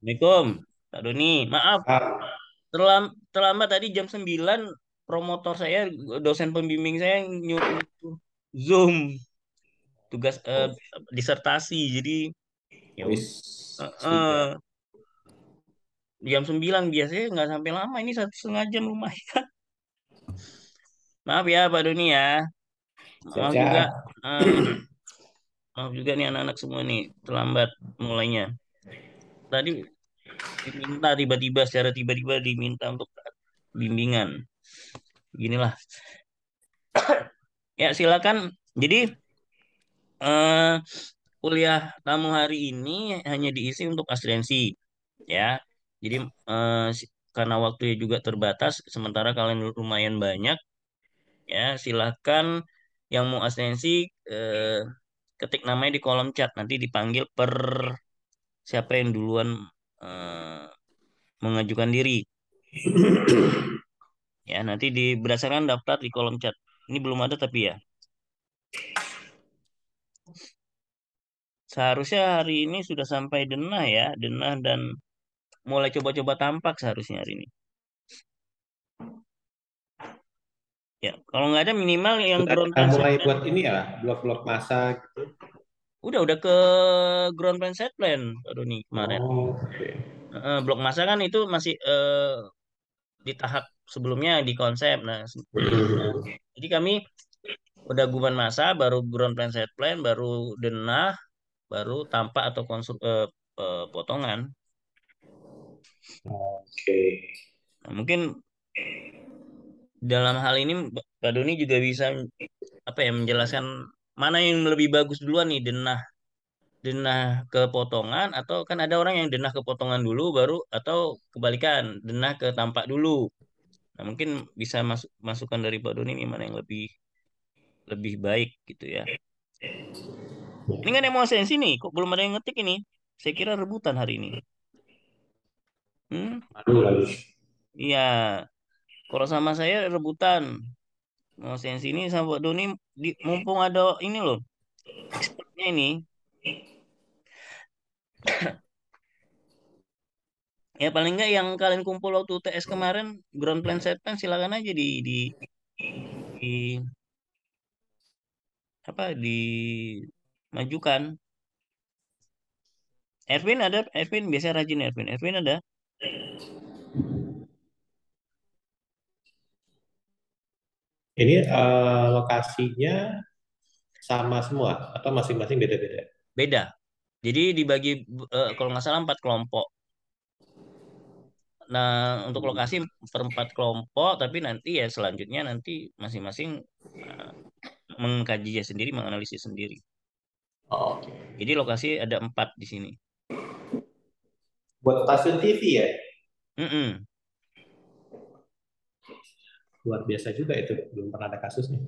Assalamualaikum, Kak Doni. Maaf, Ah, terlambat tadi jam 9. Promotor saya, dosen pembimbing saya nyuruh Zoom tugas disertasi. Jadi ya wis udah. sudah. Jam 9 biasanya nggak sampai lama. Ini 1,5 jam lumayan. Maaf ya, Pak Doni ya. Maaf juga, Siap-siap. eh, maaf juga nih anak-anak semua nih terlambat mulainya. Tadi diminta tiba-tiba secara tiba-tiba diminta untuk bimbingan. Beginilah. Ya silakan. Jadi eh, kuliah tamu hari ini hanya diisi untuk asistensi, ya. Jadi karena waktunya juga terbatas, sementara kalian lumayan banyak, ya silakan yang mau asistensi eh, ketik namanya di kolom chat, nanti dipanggil per siapa yang duluan eh, mengajukan diri, ya nanti berdasarkan daftar di kolom chat. Ini belum ada tapi ya. Seharusnya hari ini sudah sampai Denah ya, Denah dan mulai coba-coba tampak seharusnya hari ini. Ya, kalau nggak ada minimal yang ground Udah plan set mulai plan. buat ini ya, blok-blok masa gitu. Udah ke ground plan set plan, Pak Doni kemarin. Oh, oke. Blok masa kan itu masih di tahap sebelumnya di konsep. Nah, jadi kami udah guban masa, baru ground plan set plan, baru denah, baru tampak atau potongan. Oke. Nah, mungkin dalam hal ini Pak Doni juga bisa apa ya menjelaskan mana yang lebih bagus duluan nih, denah denah ke potongan, atau kan ada orang yang denah ke potongan dulu baru, atau kebalikan denah ke tampak dulu. Nah, mungkin bisa masukan dari Pak Doni ini mana yang lebih lebih baik gitu ya. Ini kan emosi nih, kok belum ada yang ngetik ini? Saya kira rebutan hari ini. Hmm? Aduh lagi. Iya, kalau sama saya rebutan. Emosi ini sama Pak Doni, mumpung ada ini loh, expertnya ini. Ya paling nggak yang kalian kumpul waktu UTS kemarin, ground plan set plan silakan aja di apa dimajukan. Erwin ada, Erwin biasa rajin, Erwin ada. Ini lokasinya sama semua atau masing-masing beda-beda? Beda. Jadi dibagi kalau nggak salah 4 kelompok. Nah, untuk lokasi per 4 kelompok, tapi nanti ya selanjutnya nanti masing-masing eh, mengkajinya sendiri, menganalisis sendiri. Oke. Jadi lokasi ada 4 di sini. Buat stasiun TV ya? Mm-mm. Luar biasa juga itu. Belum pernah ada kasusnya.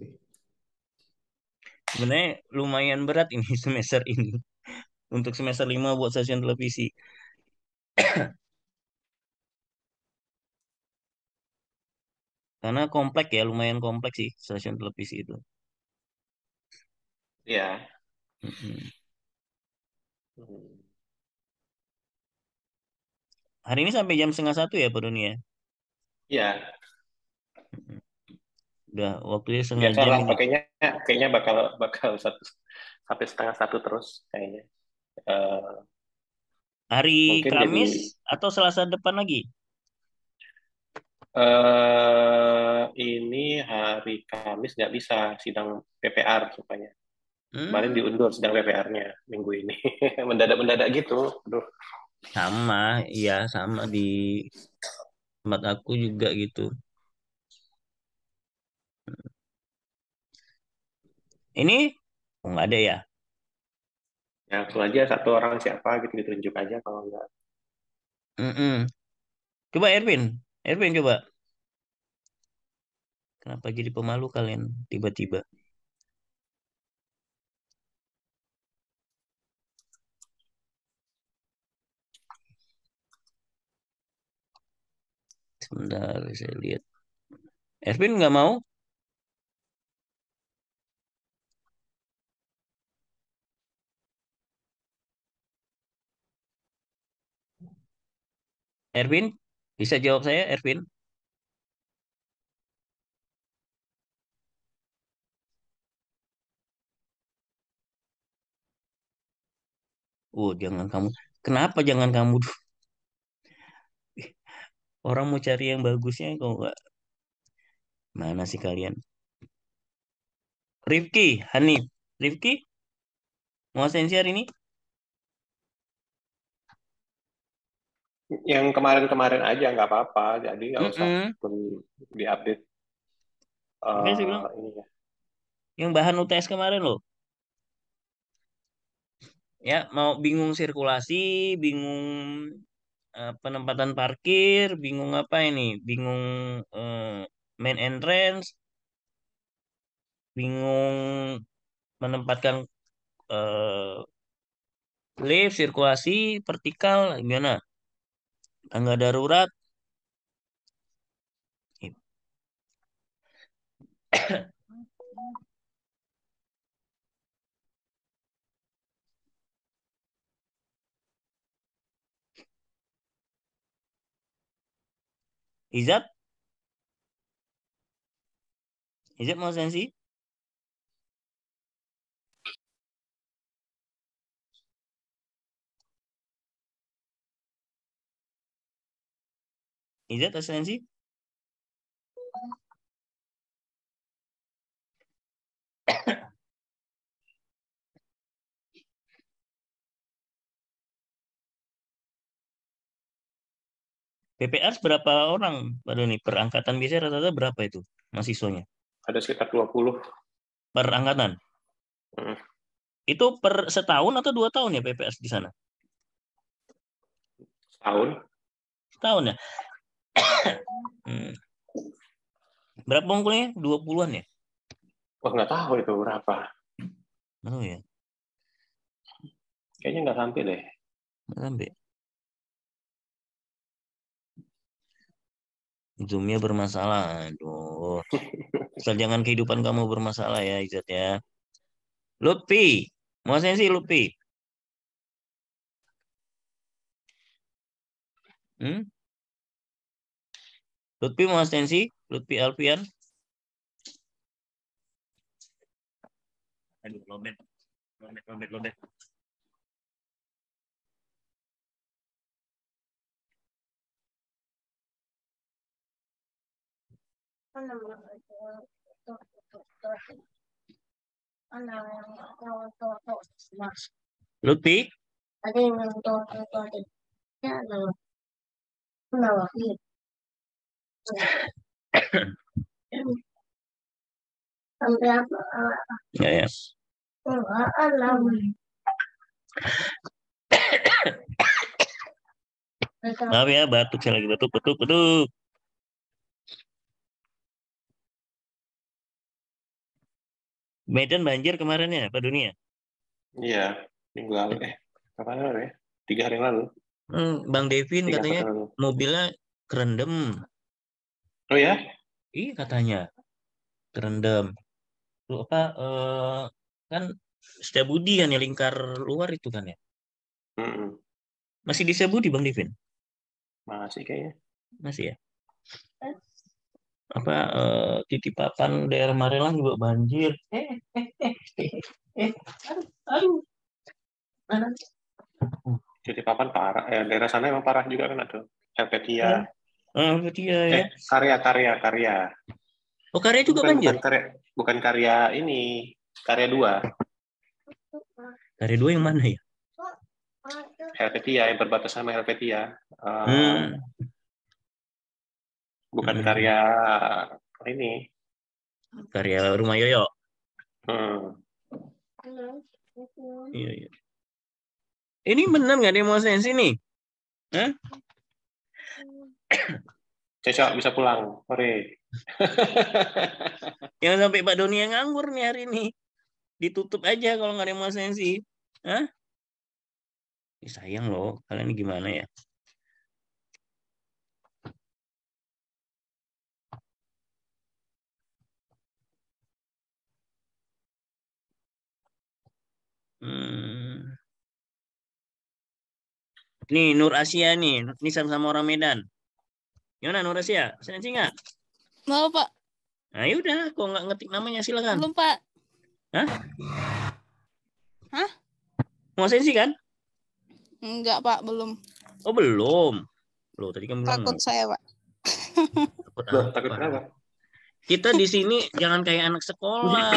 Sebenarnya lumayan berat ini semester ini. Untuk semester 5 buat stasiun televisi. Karena kompleks ya, lumayan kompleks sih stasiun televisi itu. Iya. Mm-mm. Hmm. Hari ini sampai jam setengah 1 ya Pak Doni ya. Iya, Mm-mm. Udah waktunya setengah jam biasalah ini. pakainya kayaknya bakal bakal sampai setengah satu terus kayaknya. Eh, Hari mungkin jadi Kamis atau Selasa depan lagi? ini hari Kamis nggak bisa sidang PPR supaya kemarin Hmm, diundur sidang PPR-nya minggu ini mendadak-mendadak gitu. Aduh. sama, iya sama di tempat aku juga gitu. Ini oh, nggak ada ya. Ya langsung aja satu orang siapa gitu ditunjuk aja kalau nggak. Mm-mm. Coba Erwin, Erwin coba. Kenapa jadi pemalu kalian tiba-tiba? Sebentar, saya lihat. Erwin nggak mau? Ervin, bisa jawab saya, Ervin? Oh, jangan kamu. Kenapa jangan kamu? Orang mau cari yang bagusnya kok nggak. Mana sih kalian? Rifki, Hanif. Rifki, mau sensi hari ini? Yang kemarin-kemarin aja nggak apa-apa, jadi nggak usah Mm-mm. diupdate Makanya saya bilang, ini ya. yang bahan UTS kemarin loh. Ya, mau bingung sirkulasi, bingung penempatan parkir, bingung apa ini? Bingung main entrance, bingung menempatkan eh, lift, sirkulasi, vertikal, gimana? Tangga darurat. Izat, Izat mau sensi? Izat ada sensi? PPR berapa orang, Pak Doni? Per angkatan biasanya rata-rata berapa itu mahasiswanya? Ada sekitar 20. Per angkatan? Hmm, Itu per setahun atau 2 tahun ya PPS di sana? setahun. Setahun ya? Hmm. Berapa bungkulnya? 20-an ya? Wah, nggak tahu itu berapa. Oh ya, Kayaknya nggak sampai deh. nggak sampai. Zoom-nya bermasalah. Aduh. Asal jangan kehidupan kamu bermasalah ya, Izat ya. Lutfi. Mau sensi Lutfi? Hmm? Lutfi mau sensi? Lutfi Alfian? Aduh, lobet. Lobet, lobet, lobet. Lutfi? Ya, ya. Maaf ya, batuk. Saya lagi batuk, batuk, batuk. Medan banjir kemarin ya, Pak Dunia? Iya, minggu lalu. Kapan lalu ya? 3 hari yang lalu. Bang Devin Tiga katanya pekan lalu. mobilnya kerendam. Oh ya? Iya katanya kerendam. Lu apa kan Setiabudi kan ya lingkar luar itu kan ya. Mm-mm. Masih di Setiabudi Bang Devin? Masih kayaknya. Masih ya. Apa Titip Papan daerah Marelang juga banjir. Aduh, aduh. Mana? Jadi papan parah. Daerah sana emang parah juga kan ada. Helvetia. Berarti ya ya. Karya. Oh, Karya juga Bukan banjir. bukan karya, bukan karya ini. Karya 2. Karya dua yang mana ya? Helvetia yang berbatasan sama Helvetia. Eh, Hmm. bukan Hmm. karya ini. Karya Rumah Yoyo. Hmm. Iya, iya. Ini benar nggak demo sensi nih? Hah? Cocok bisa pulang. Sore. Yang sampai Pak Doni yang nganggur nih hari ini. Ditutup aja kalau nggak demo sensi. Hah? Sayang loh, kalian ini gimana ya? Hmm. Nih Nur Asia nih, ini sama-sama orang Medan. Gimana Nur Asia? Sensi nggak? Mau Pak? Nah yaudah, kok nggak ngetik namanya silakan. Belum Pak. Hah? Hah? Mau sensi kan? Enggak Pak, belum. Oh belum. Loh tadi kan bilang Takut mau. saya Pak. Takut Loh, takut apa? kenapa? Kita di sini jangan kayak anak sekolah.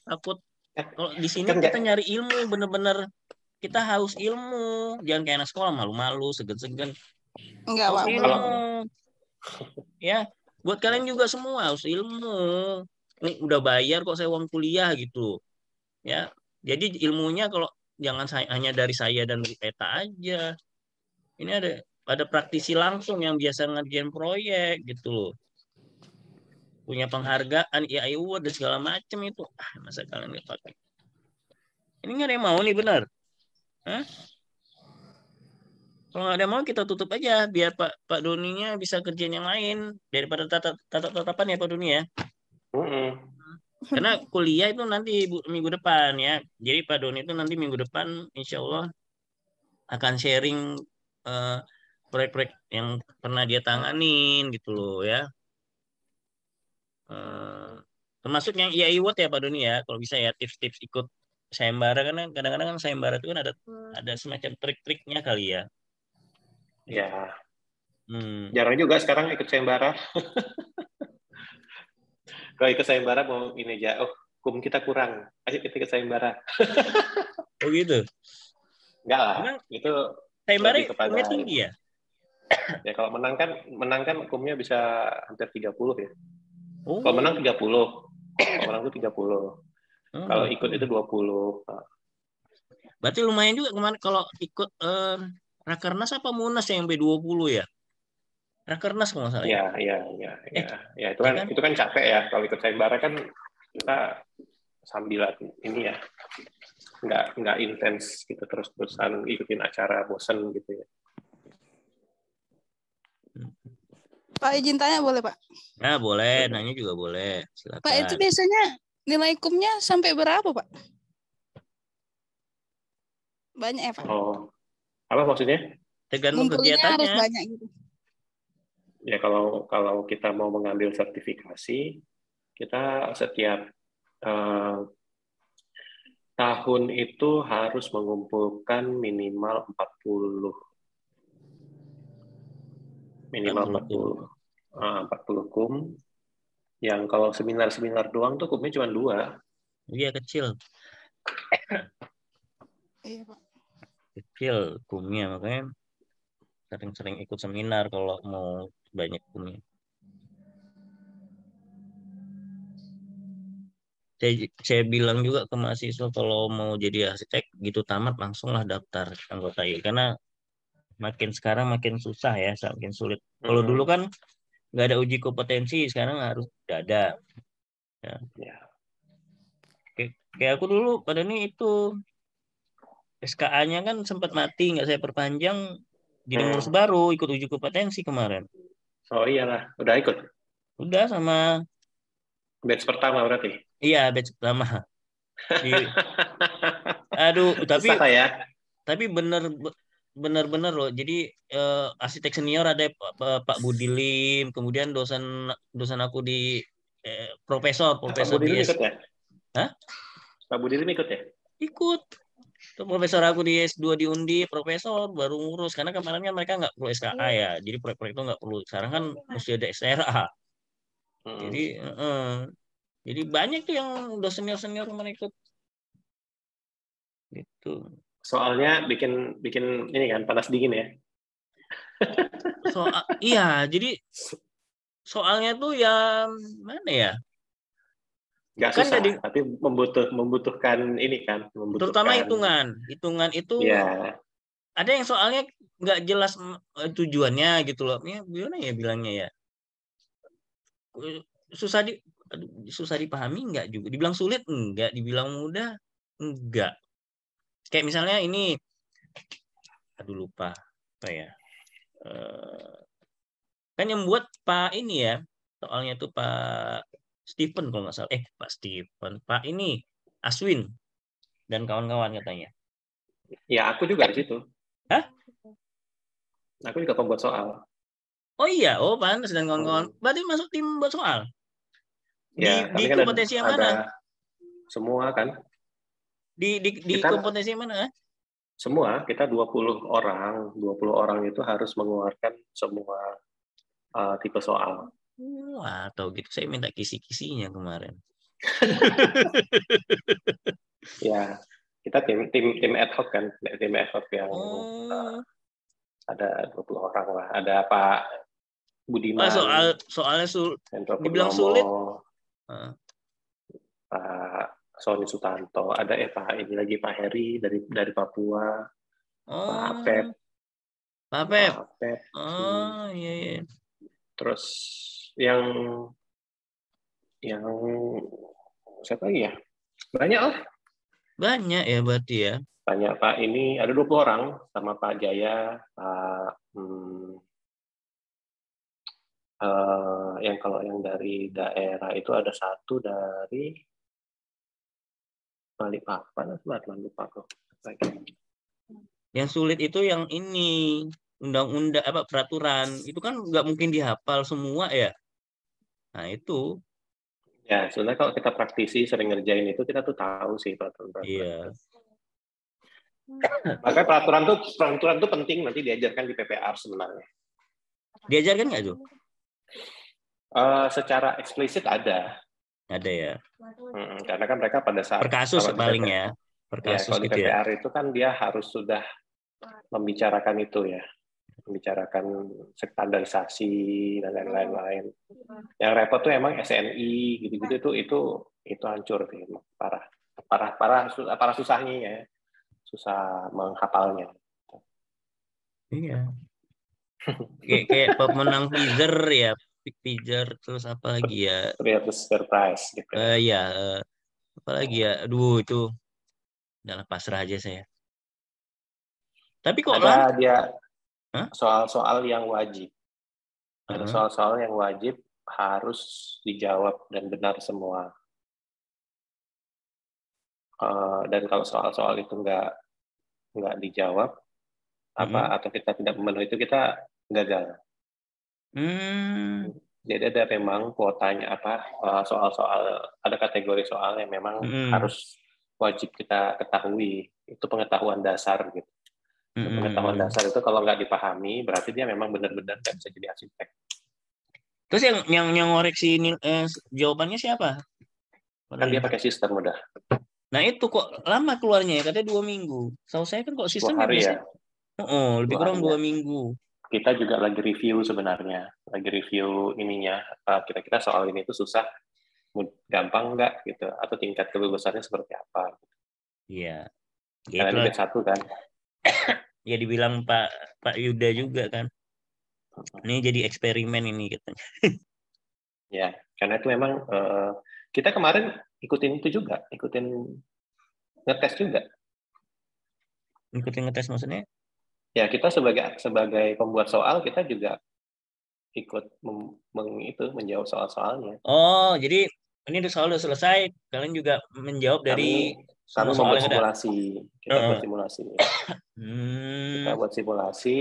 Takut kalau di sini Kan kita nggak, nyari ilmu bener-bener kita haus ilmu. Jangan kayak anak sekolah malu-malu, segan-segan. Enggak Haus Pak, belum. ilmu. kalau Ya, buat kalian juga semua haus ilmu. Ini udah bayar kok saya uang kuliah gitu. Ya, jadi ilmunya kalau jangan hanya dari saya dan dari Peta aja. Ini ada praktisi langsung yang biasa ngerjain proyek gitu loh. Punya penghargaan IAI Award dan segala macam itu. Ah, masa kalian nggak pakai? Ini nggak ada yang mau nih benar. Hah? Kalau nggak ada yang mau kita tutup aja biar Pak Doninya bisa kerjaan yang lain daripada tatapan ya Pak Doni ya. mm-mm. Karena kuliah itu nanti minggu depan ya. Jadi Pak Doni itu nanti minggu depan insya Allah akan sharing eh, proyek-proyek yang pernah dia tanganin gitu loh ya. Eh, termasuk yang IAI Award ya Pak Doni ya. Kalau bisa ya tips-tips ikut sayembara karena kadang-kadang kan sayembara itu kan ada semacam trik-triknya kali ya. Gitu. Ya, Hmm. jarang juga sekarang ikut sayembara. Kalau ikut sayembara mau ini aja, oh, kum kita kurang, ayo kita ikut sayembara. Oh gitu. Enggak lah, Emang itu sayembara lebih kepada hukumnya tinggi ya? ya kalau menang kan hukumnya bisa hampir 30 ya. Kalau menang Oh, 30, kalau menang itu 30. oh Kalau ikut gitu. itu 20. Nah, Berarti lumayan juga kemarin kalau ikut Rakernas apa Munas yang B20 ya? Rakernas kalau nggak salah ya. ya, ya, ya, ya, Eh, ya ya kan? itu kan capek ya. Kalau ikut sayembara kan kita sambilan ini ya, nggak intens gitu terus-terusan ikutin acara bosen gitu ya. Pak izin tanya boleh Pak? Nah, boleh, nanya juga boleh. Pak itu Silakan. biasanya nilai kumnya sampai berapa Pak? Banyak ya Pak? Oh, apa maksudnya? Tergantung Ngumpulnya harus kegiatannya. banyak gitu. Ya kalau kita mau mengambil sertifikasi, kita setiap eh, tahun itu harus mengumpulkan minimal 40 kum. 40 kum. Yang kalau seminar-seminar doang tuh kumnya cuma dua. Iya kecil, Iya Pak. kecil kumnya makanya sering-sering ikut seminar kalau mau banyak kumnya. Saya bilang juga ke mahasiswa kalau mau jadi arsitek gitu tamat langsunglah daftar anggota I. Karena makin sekarang makin susah ya, makin sulit. Kalau dulu Mm-mm. kan nggak ada uji kompetensi, sekarang harus udah ada. Ya. Ya, Kayak aku dulu pada nih itu SKA-nya kan sempat mati, nggak saya perpanjang, jadi ngurus Hmm. baru, ikut uji kompetensi kemarin. Oh iyalah, udah ikut Udah sama, batch pertama berarti. iya batch pertama. Di, aduh, tapi Susah lah ya. tapi bener-bener loh. Jadi arsitek senior ada Pak Budi Lim, kemudian dosen dosen aku di profesor Pak profesor Budi di Lim S, ikut ya? Hah? Pak Budi Lim ikut ya? Ikut. Itu profesor aku di S2 di Undi, profesor baru ngurus karena kemarin kan mereka nggak perlu SKA ya. Jadi proyek-proyek itu nggak perlu. Sekarang kan mesti ada SRA. Jadi Hmm. jadi banyak tuh yang udah senior-senior kemarin ikut gitu. Soalnya bikin bikin ini kan panas dingin ya. Iya, jadi soalnya tuh ya mana ya? Nggak Kan susah, jadi tapi membutuhkan ini kan, terutama membutuhkan hitungan. Hitungan itu ya. ada yang soalnya nggak jelas tujuannya gitu loh. Ya, gimana ya bilangnya ya? Susah aduh, susah dipahami nggak juga. Dibilang sulit enggak, dibilang mudah enggak. Kayak misalnya ini, aduh lupa apa ya? Eh, kan yang buat Pak ini ya, soalnya tuh Pak Stephen kalau nggak salah. Pak Stephen, Pak ini Aswin dan kawan-kawan katanya. Ya aku juga di situ. Hah? Aku juga pembuat soal. Oh iya, oh pantas dan kawan-kawan. Hmm. Berarti masuk tim buat soal. Ya, Di kami kan kompetensi yang mana? ada semua kan. Di Kita kompetensi yang mana? semua, kita 20 orang. 20 orang itu harus mengeluarkan semua tipe soal. Wah, tahu gitu saya minta kisi-kisinya kemarin. Ya, kita tim ad hoc kan, tim ad hoc yang Oh, ada 20 orang lah. Ada Pak Wah, Budiman, soalnya Hendro dibilang Purnomo, sulit. Ah. Pak Sony Sutanto, ada Pak ini lagi Pak Heri dari Papua, Pak Apep, Oh, Pak Pep. Pak Apep. Oh, iya, iya. Terus yang siapa lagi ya? Banyak lah. Banyak ya berarti ya. Banyak Pak ini, ada 20 orang sama Pak Jaya, Pak yang kalau yang dari daerah itu ada satu dari Balikpapan, lupa kok. Yang sulit itu yang ini undang-undang apa peraturan itu kan nggak mungkin dihafal semua ya. Nah itu. Ya, sebenarnya kalau kita praktisi sering ngerjain itu, kita tuh tahu sih peraturan. Iya. Makanya peraturan tuh penting nanti diajarkan di PPR sebenarnya. Diajarkan nggak tuh? Secara eksplisit ada. Ada ya. Karena kan mereka pada saat Per kasus paling PPR, ya. Per ya, kasus kalau di gitu ya. PPR itu kan dia harus sudah membicarakan itu ya, membicarakan standarisasi dan lain-lain. Yang repot tuh emang SNI gitu-gitu itu hancur sih, parah susahnya ya, susah menghafalnya. Iya. Kayak pemenang Pfizer ya, Pfizer terus apa lagi ya? Surprise gitu. Ya, apa lagi ya? Aduh itu udah pasrah aja saya. Tapi kok lama? Ada dia Hah? soal-soal yang wajib. Ada Uh-huh. soal-soal yang wajib harus dijawab dan benar semua. Dan kalau soal-soal itu nggak dijawab atau kita tidak memenuhi itu, kita gagal. Jadi ada memang kuotanya soal-soal, ada kategori soal yang memang harus wajib kita ketahui. Itu pengetahuan dasar gitu. Pengetahuan dasar itu kalau nggak dipahami berarti dia memang benar-benar nggak bisa jadi arsitek. Terus yang ngoreksi ini jawabannya siapa? Kan dia pakai sistem udah. Nah itu kok lama keluarnya ya, katanya 2 minggu. Tahu saya kan kok sistemnya 2 hari biasanya. ya. Lebih kurang 2 minggu. Kita juga lagi review sebenarnya, ininya. Kira-kira soal ini tuh susah, gampang nggak gitu, atau tingkat kelulusannya seperti apa? Iya. Karena ini batch 1 kan. Ya dibilang Pak Yuda juga kan. Ini jadi eksperimen ini katanya. Ya, karena itu memang kita kemarin ikutin itu juga, ngetes juga. Ikutin ngetes maksudnya? Ya, kita sebagai pembuat soal, kita juga ikut menjawab soal-soalnya. Oh, jadi ini soal udah selesai, kalian juga menjawab dari kami soal membuat yang ada. simulasi. Kita buat simulasi. Kita buat simulasi,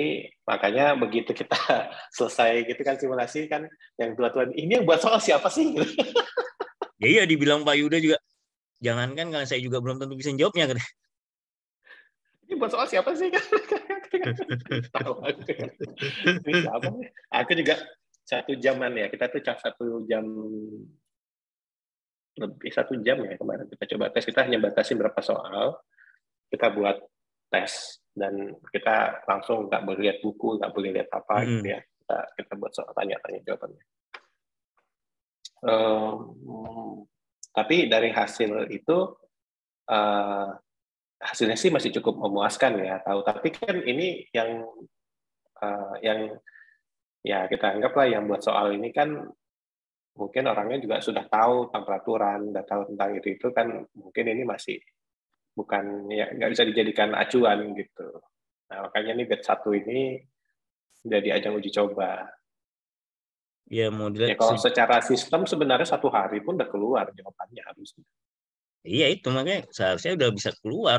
makanya begitu kita selesai gitu kan simulasi kan, yang tuan-tuan ini yang buat soal siapa sih? Ya iya, dibilang Pak Yuda juga, jangankan kalau saya juga belum tentu bisa jawabnya kan. Ini buat soal siapa sih kan? Tahu aku. Ini siapa nih? Aku juga 1 jaman ya. Kita tuh 1 jam lebih 1 jam ya kemarin kita coba tes. Kita hanya batasi berapa soal. Kita buat tes dan kita langsung nggak boleh lihat buku, nggak boleh lihat apa gitu ya. Kita buat soal tanya-tanya jawabannya. Tapi dari hasil itu hasilnya sih masih cukup memuaskan ya, tapi kan ini yang ya kita anggaplah yang buat soal ini kan mungkin orangnya juga sudah tahu tentang peraturan, sudah tahu tentang itu kan, mungkin ini masih bukan ya, nggak bisa dijadikan acuan gitu. Nah makanya nih batch 1 ini jadi ajang uji coba. Ya, kalau secara sistem sebenarnya 1 hari pun udah keluar jawabannya harusnya. Iya itu makanya seharusnya udah bisa keluar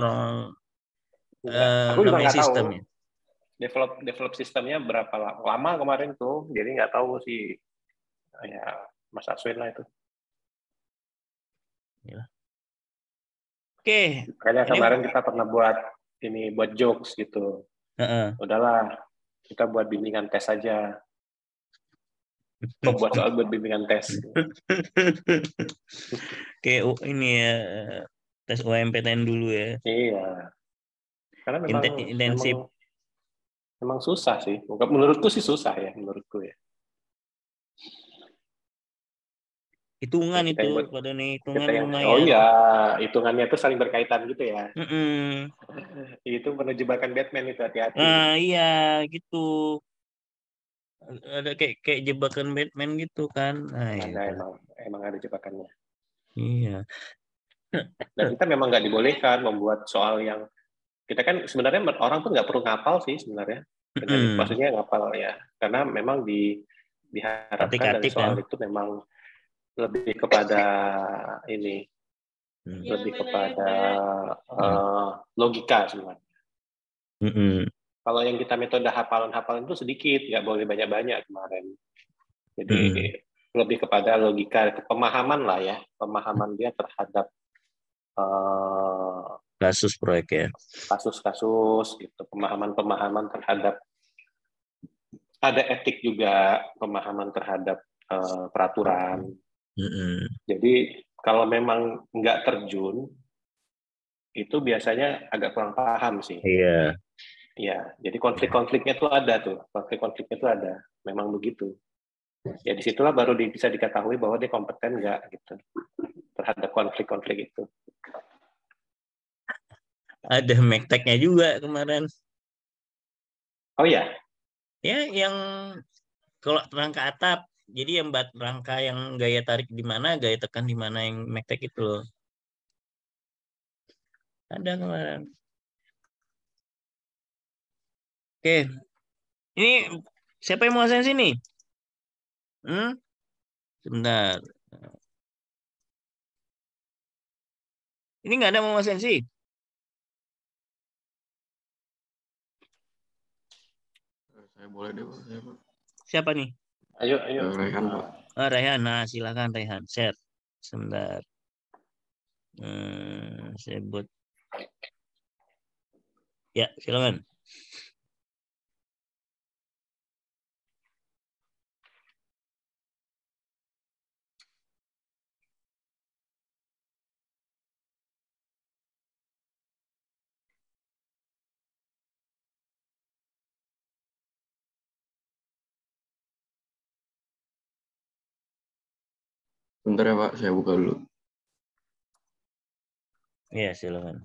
Aku juga nggak tahu. develop sistemnya berapa lama kemarin tuh, jadi nggak tahu sih ya Mas Aswin lah itu. Ya. Oke, Makanya ini kemarin kita pernah buat jokes gitu. Udahlah, kita buat bimbingan tes aja. Kok buat soal buat bimbingan tes? Kayak ini ya, tes UMPTN dulu ya. Iya, karena Intensif. memang susah sih. Menurutku sih susah ya, menurutku ya. Hitungan Ya, itu, pada nih hitungan oh lumayan. iya, hitungannya itu saling berkaitan gitu ya. Mm-mm. Itu penuh jebakan Batman itu, hati-hati. Nah, iya gitu. Ada kayak jebakan Batman gitu kan. Nah, Ada iya. emang ada jebakannya. Iya. Dan kita memang nggak dibolehkan membuat soal yang kita kan sebenarnya orang tuh nggak perlu ngapal sih sebenarnya. Maksudnya ngapal ya, karena memang diharapkan dari Atik-atik kan. soal itu memang lebih kepada ini, lebih kepada logika sebenarnya. Kalau yang kita metode hafalan-hafalan itu sedikit, nggak boleh banyak-banyak kemarin. Jadi lebih kepada logika, pemahaman lah ya, pemahaman dia terhadap kasus proyek ya. Kasus-kasus gitu, pemahaman-pemahaman terhadap, ada etik juga, pemahaman terhadap peraturan. Jadi kalau memang nggak terjun, itu biasanya agak kurang paham sih. Iya. Ya, jadi konflik-konfliknya tuh ada tuh, konflik-konfliknya tuh ada, memang begitu. Ya disitulah baru bisa diketahui bahwa dia kompeten nggak gitu terhadap konflik-konflik itu. Ada mekteknya juga kemarin. Oh ya? Ya, yang kalau rangka atap, jadi yang rangka yang gaya tarik di mana, gaya tekan di mana, yang mektek itu loh. Ada kemarin. Oke, ini siapa yang mau absen sini? Sebentar. Ini nggak ada mau absen sih. Saya boleh deh, Pak. Siapa nih? Ayo. Rehan, Pak. Rehan, nah silakan Rehan, share. Sebentar. Saya buat. Ya, silakan. Bentar ya, Pak. Saya buka dulu. Ya, silakan.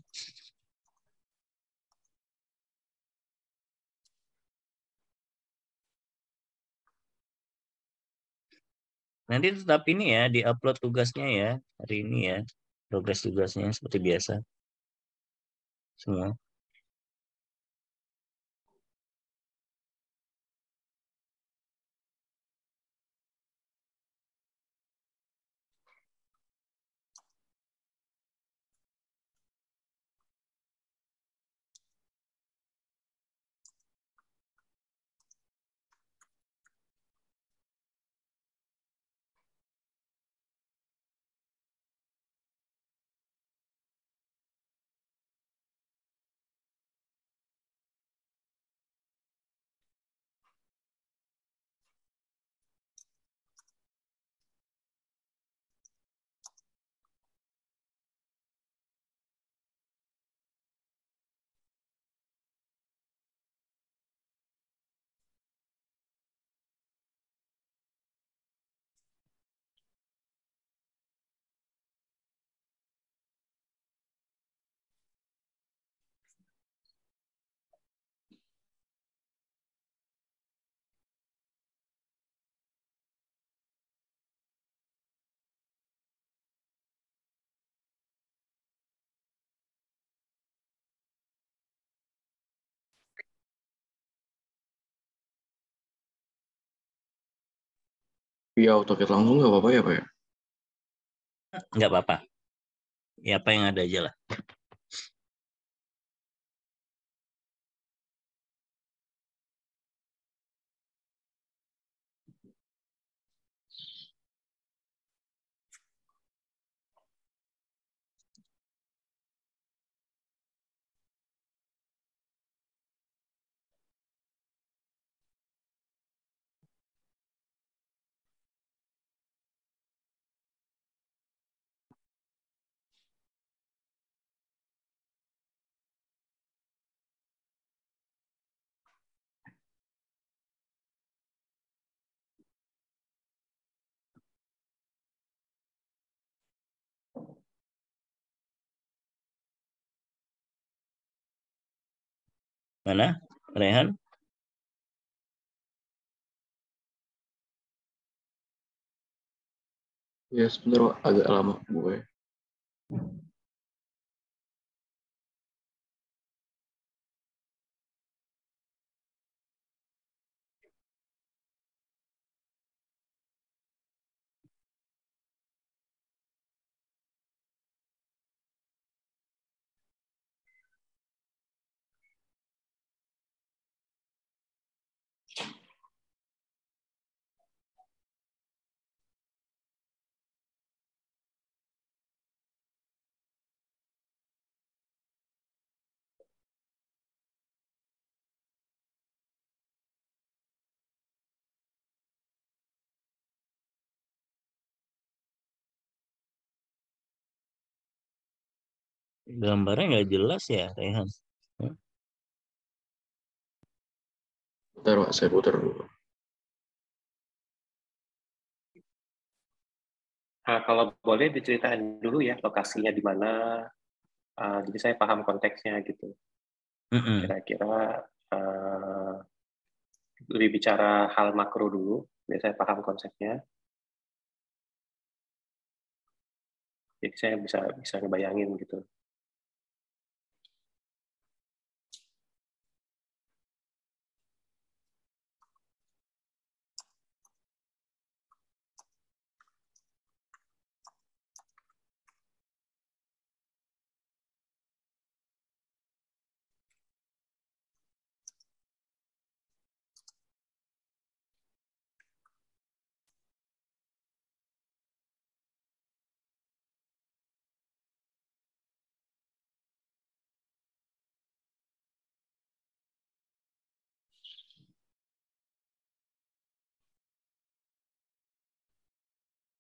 Nanti tetap ini ya, di-upload tugasnya ya, hari ini ya. Progres tugasnya seperti biasa. Semua. Via AutoCAD langsung nggak apa-apa ya, Pak ya? Nggak apa-apa. Ya, apa yang ada aja lah. Mana? Rehan? Ya sebentar Pak, agak lama gue. Gambarnya nggak jelas ya, Rehan. Bentar Pak, saya putar dulu. Nah, kalau boleh diceritain dulu ya lokasinya di mana, jadi saya paham konteksnya gitu. Mm-mm. Kira-kira lebih bicara hal makro dulu, biar saya paham konsepnya. Jadi saya bisa ngebayangin gitu.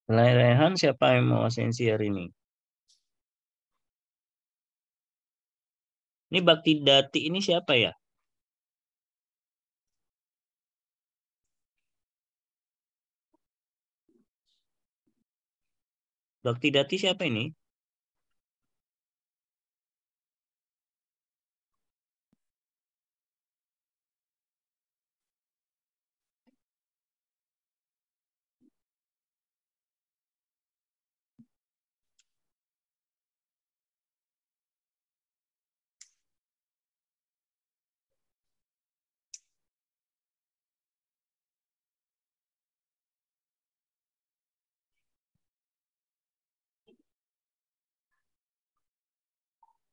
Selain Rehan, siapa yang mau asensi hari ini? Ini Bakti Dati ini siapa ya? Bakti Dati siapa ini?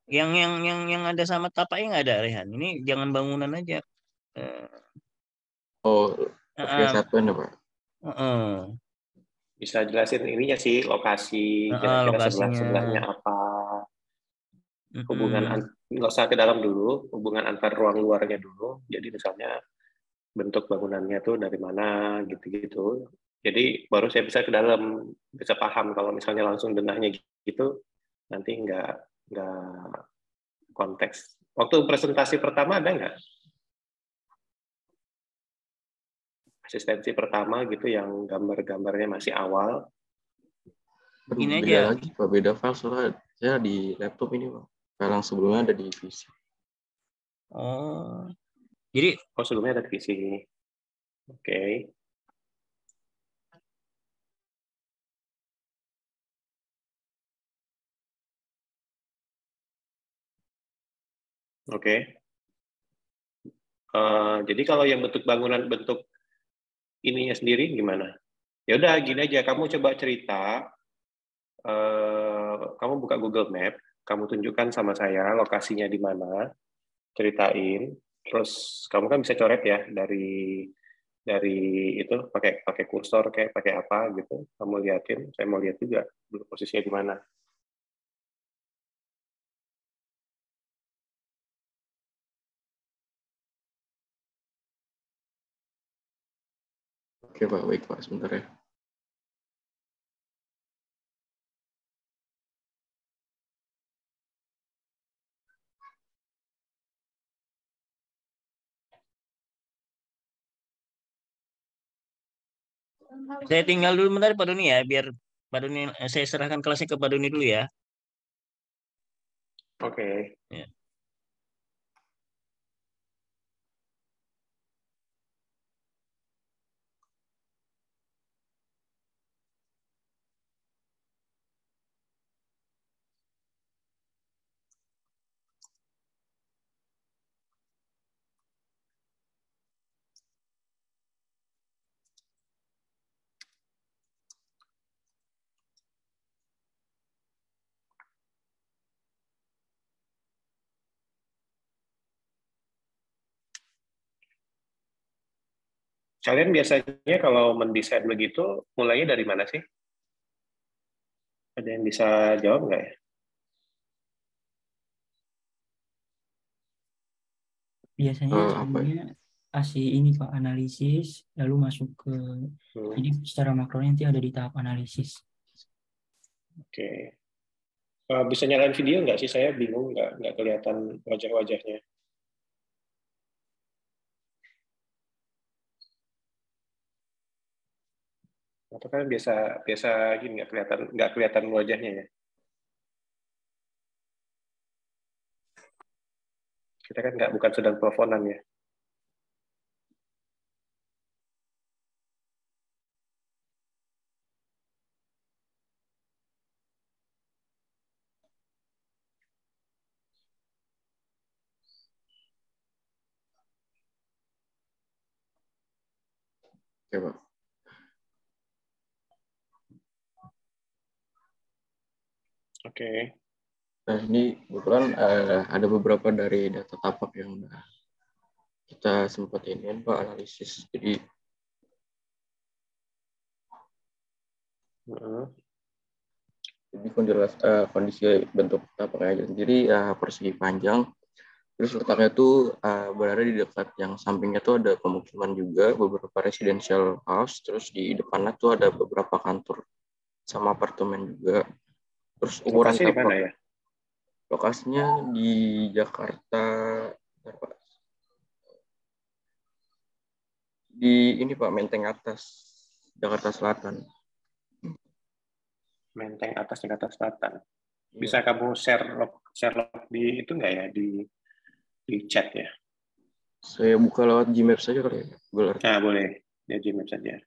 Yang ada sama tapaknya nggak ada, Rehan. Ini jangan bangunan aja. Oh, Uh, V1 ya Pak? Bisa jelasin ininya sih, lokasi, kira-kira lokasinya. sebelahnya apa, hubungan, Mm-mm. nggak usah ke dalam dulu, hubungan antar ruang luarnya dulu. Jadi misalnya bentuk bangunannya tuh dari mana, gitu-gitu. Jadi baru saya bisa ke dalam, bisa paham. Kalau misalnya langsung denahnya gitu, nanti nggak konteks. Waktu presentasi pertama ada nggak? Asistensi pertama gitu yang gambar-gambarnya masih awal. Begini Beda aja. lagi Pak, beda file soalnya saya di laptop ini Pak. File yang sebelumnya ada di PC. Oh, jadi Oh, sebelumnya ada di sini. Oke. Oke. Jadi kalau yang bentuk bangunan, bentuk ininya sendiri gimana? Ya udah gini aja, kamu coba cerita, kamu buka Google Map, kamu tunjukkan sama saya lokasinya di mana, ceritain, terus kamu kan bisa coret ya dari itu pakai kursor kayak pakai apa gitu, kamu liatin, saya mau lihat juga posisinya di mana. Oke Pak, baik Pak, sebentar ya. saya tinggal dulu bentar Pak Doni ya, biar Pak Doni, saya serahkan kelasnya ke Pak Doni dulu ya. Oke. Ya. Kalian biasanya kalau mendesain begitu, mulainya dari mana sih? Ada yang bisa jawab nggak ya? Biasanya Apa ya? caranya kasih ini Pak, analisis, lalu masuk ke, jadi secara makronya nanti ada di tahap analisis. Oke. Bisa nyalain video nggak sih? Saya bingung, nggak kelihatan wajah-wajahnya. Atau kan biasa biasa gini nggak kelihatan wajahnya ya. Kita kan bukan sedang teleponan ya. Oke, Pak. Oke. Nah, ini kebetulan ada beberapa dari data tapak yang udah kita sempat ini Pak analisis. Jadi kondisi bentuk tapaknya sendiri persegi panjang. Terus letaknya tuh berada di dekat yang sampingnya tuh ada pemukiman juga, beberapa residential house. Terus di depannya tuh ada beberapa kantor sama apartemen juga. Terus ukuran Lokasi di mana tapak ya? lokasinya di Jakarta, di ini Pak, Menteng Atas, Jakarta Selatan. Menteng Atas, Jakarta Selatan. Iya. Bisa kamu share log di itu nggak ya, di chat ya? Saya buka lewat Gmaps saja kali ya, Google Earth. Nah, boleh. Ya, Gmail saja.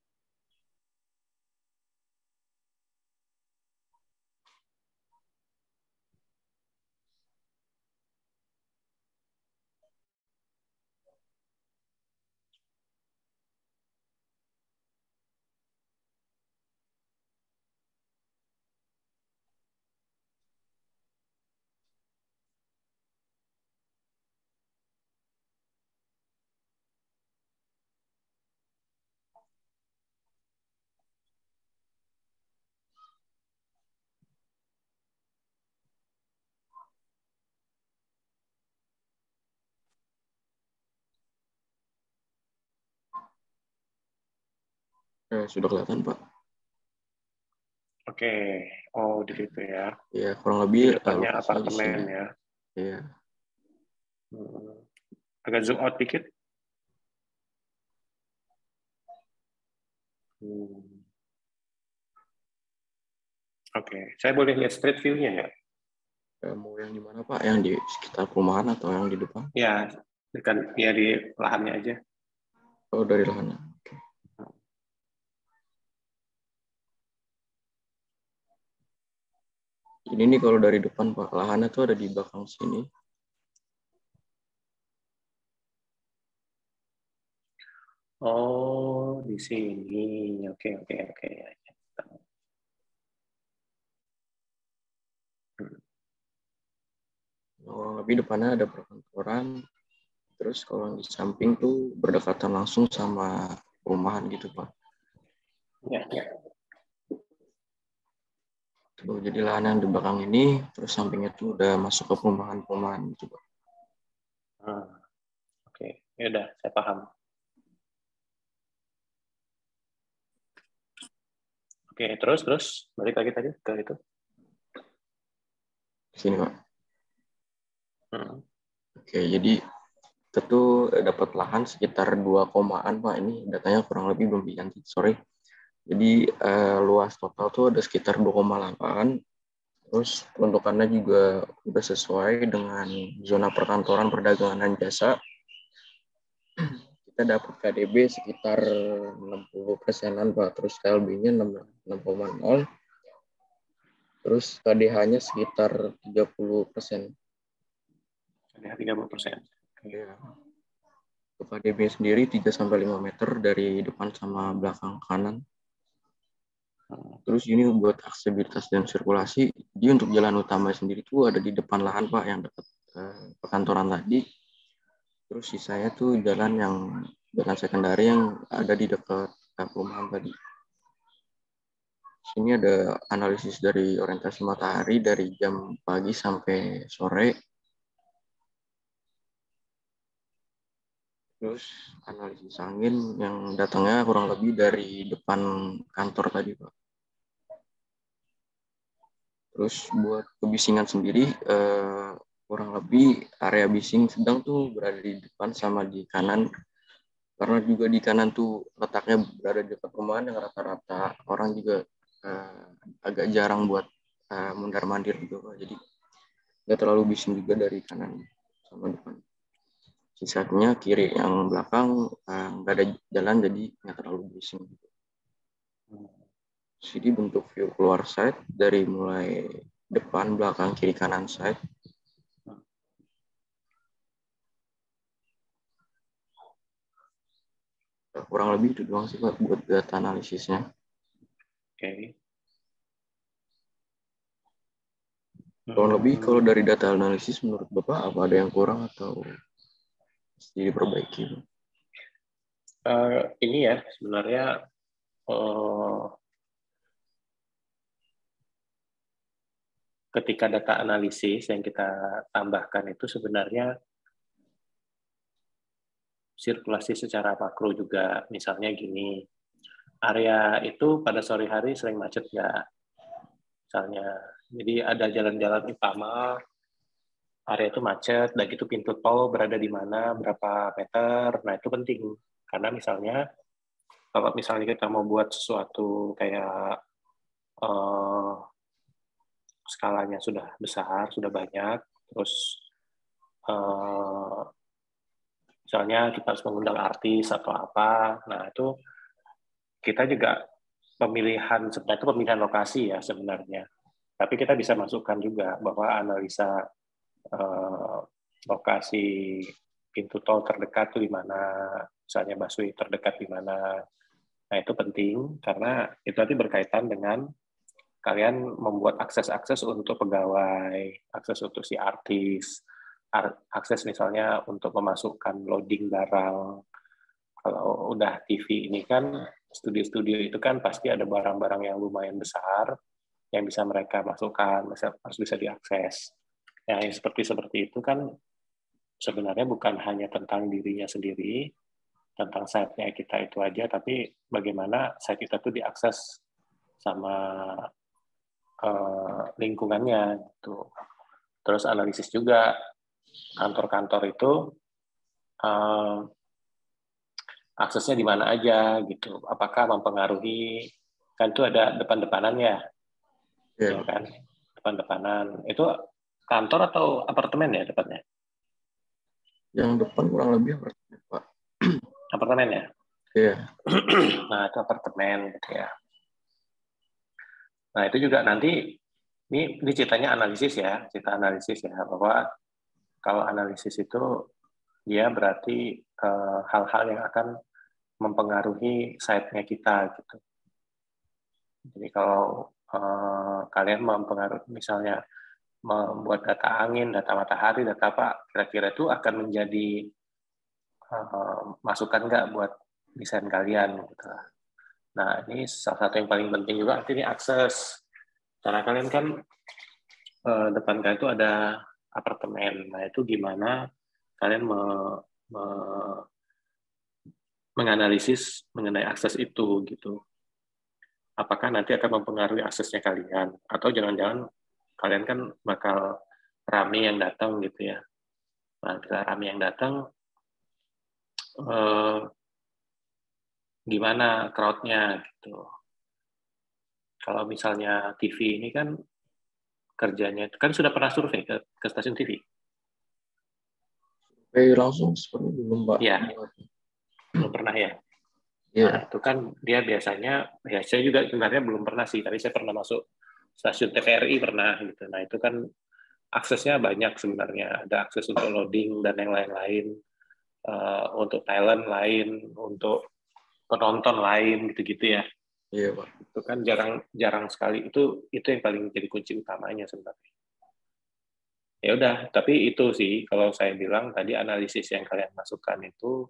Sudah kelihatan Pak. Oke. Oh, di situ ya. Ya kurang Di lebih depannya lokasinya di apartemen sini. ya. Iya. Agak zoom out dikit. Oke. Saya boleh lihat street view-nya ya? Mau yang di mana Pak? Yang di sekitar perumahan atau yang di depan? Ya, dekat ya di lahannya aja. Oh, dari lahannya. Oke. Ini nih kalau dari depan Pak, lahannya tuh ada di belakang sini. Oh, di sini. Oke. Lebih depannya ada perkantoran. Terus kalau di samping tuh berdekatan langsung sama perumahan gitu Pak. Ya. Tuh, jadi lahan yang di belakang ini, terus sampingnya tuh udah masuk ke perumahan-perumahan gitu Pak. Oke. Ya udah, saya paham. Oke, terus balik lagi tadi ke itu. Sini Pak. Hmm. Oke, jadi kita tuh dapat lahan sekitar 2 komaan Pak. Ini datanya kurang lebih belum diganti, sorry. Jadi luas total tuh ada sekitar 2,8. Terus peruntukannya juga udah sesuai dengan zona perkantoran, perdagangan, dan jasa. Kita dapat KDB sekitar 60%-an Pak. Terus KLB-nya 6,0. Terus KDH-nya sekitar 30%. Ada 30%. Ya. Untuk KDB sendiri 3-5 meter dari depan sama belakang kanan. Terus ini buat aksesibilitas dan sirkulasi. Jadi untuk jalan utama sendiri tuh ada di depan lahan Pak yang dekat perkantoran tadi. Terus sisanya tuh jalan yang jalan sekundari yang ada di dekat perumahan tadi. Sini ada analisis dari orientasi matahari dari jam pagi sampai sore. Terus analisis angin yang datangnya kurang lebih dari depan kantor tadi, Pak. Terus buat kebisingan sendiri, kurang lebih area bising sedang tuh berada di depan sama di kanan. Karena juga di kanan tuh letaknya berada di dekat perumahan yang rata-rata orang juga agak jarang buat mondar-mandir gitu, Pak. Jadi nggak terlalu bising juga dari kanan sama depan. Sisanya kiri yang belakang nggak ada jalan, jadi nggak terlalu bising. Jadi bentuk view keluar side dari mulai depan, belakang, kiri, kanan side. Kurang lebih itu doang sih Pak buat data analisisnya. Oke. Kurang lebih kalau dari data analisis menurut Bapak apa ada yang kurang atau mesti diperbaiki? Ini ya sebenarnya ketika data analisis yang kita tambahkan itu sebenarnya sirkulasi secara makro juga. Misalnya gini, area itu pada sore hari sering macet nggak? Misalnya, jadi ada jalan-jalan utama, area itu macet, dan itu pintu tol berada di mana, berapa meter, nah itu penting. Karena misalnya, kalau misalnya kita mau buat sesuatu kayak skalanya sudah besar, sudah banyak, terus misalnya kita harus mengundang artis atau apa, nah itu kita juga pemilihan, sebenarnya itu pemilihan lokasi ya sebenarnya. Tapi kita bisa masukkan juga bahwa analisa lokasi pintu tol terdekat itu di mana, misalnya busway terdekat di mana. Nah itu penting karena itu nanti berkaitan dengan kalian membuat akses-akses untuk pegawai, akses untuk si artis, akses misalnya untuk memasukkan loading barang. Kalau udah TV ini kan, studio-studio itu kan pasti ada barang-barang yang lumayan besar, yang bisa mereka masukkan, harus bisa diakses. Yang seperti itu kan sebenarnya bukan hanya tentang dirinya sendiri, tentang site-nya kita itu aja, tapi bagaimana site kita itu diakses sama lingkungannya gitu. Terus analisis juga kantor-kantor itu aksesnya di mana aja gitu. Apakah mempengaruhi, kan itu ada depan-depanannya, ya kan? Depan-depanan. Itu kantor atau apartemen ya depannya? Yang depan kurang lebih apartemen, Pak. Apartemen ya? Iya. Nah, itu apartemen gitu ya. Nah, itu juga nanti ini ceritanya analisis ya, cerita analisis ya, bahwa kalau analisis itu dia berarti hal-hal yang akan mempengaruhi site-nya kita gitu. Jadi kalau kalian mempengaruhi misalnya membuat data angin, data matahari, data apa, kira-kira itu akan menjadi masukan nggak buat desain kalian gitu. Nah, ini salah satu yang paling penting juga nanti ini akses. Karena kalian kan depan kalian itu ada apartemen. Nah, itu gimana kalian menganalisis mengenai akses itu gitu. Apakah nanti akan mempengaruhi aksesnya kalian atau jangan-jangan kalian kan bakal rame yang datang gitu ya. Nah, bila rame yang datang gimana crowd-nya gitu. Kalau misalnya TV ini kan kerjanya kan sudah pernah survei ke stasiun TV? Langsung seperti belum Pak. Iya, belum pernah ya. Iya. Nah, itu kan dia biasanya, ya saya juga sebenarnya belum pernah sih, tapi saya pernah masuk stasiun TVRI pernah gitu. Nah, itu kan aksesnya banyak sebenarnya. Ada akses untuk loading dan yang lain-lain, untuk talent lain, untuk penonton lain gitu-gitu ya. Iya, Pak. Itu kan jarang sekali. Itu yang paling jadi kunci utamanya sebenarnya. Ya udah, tapi itu sih kalau saya bilang tadi analisis yang kalian masukkan itu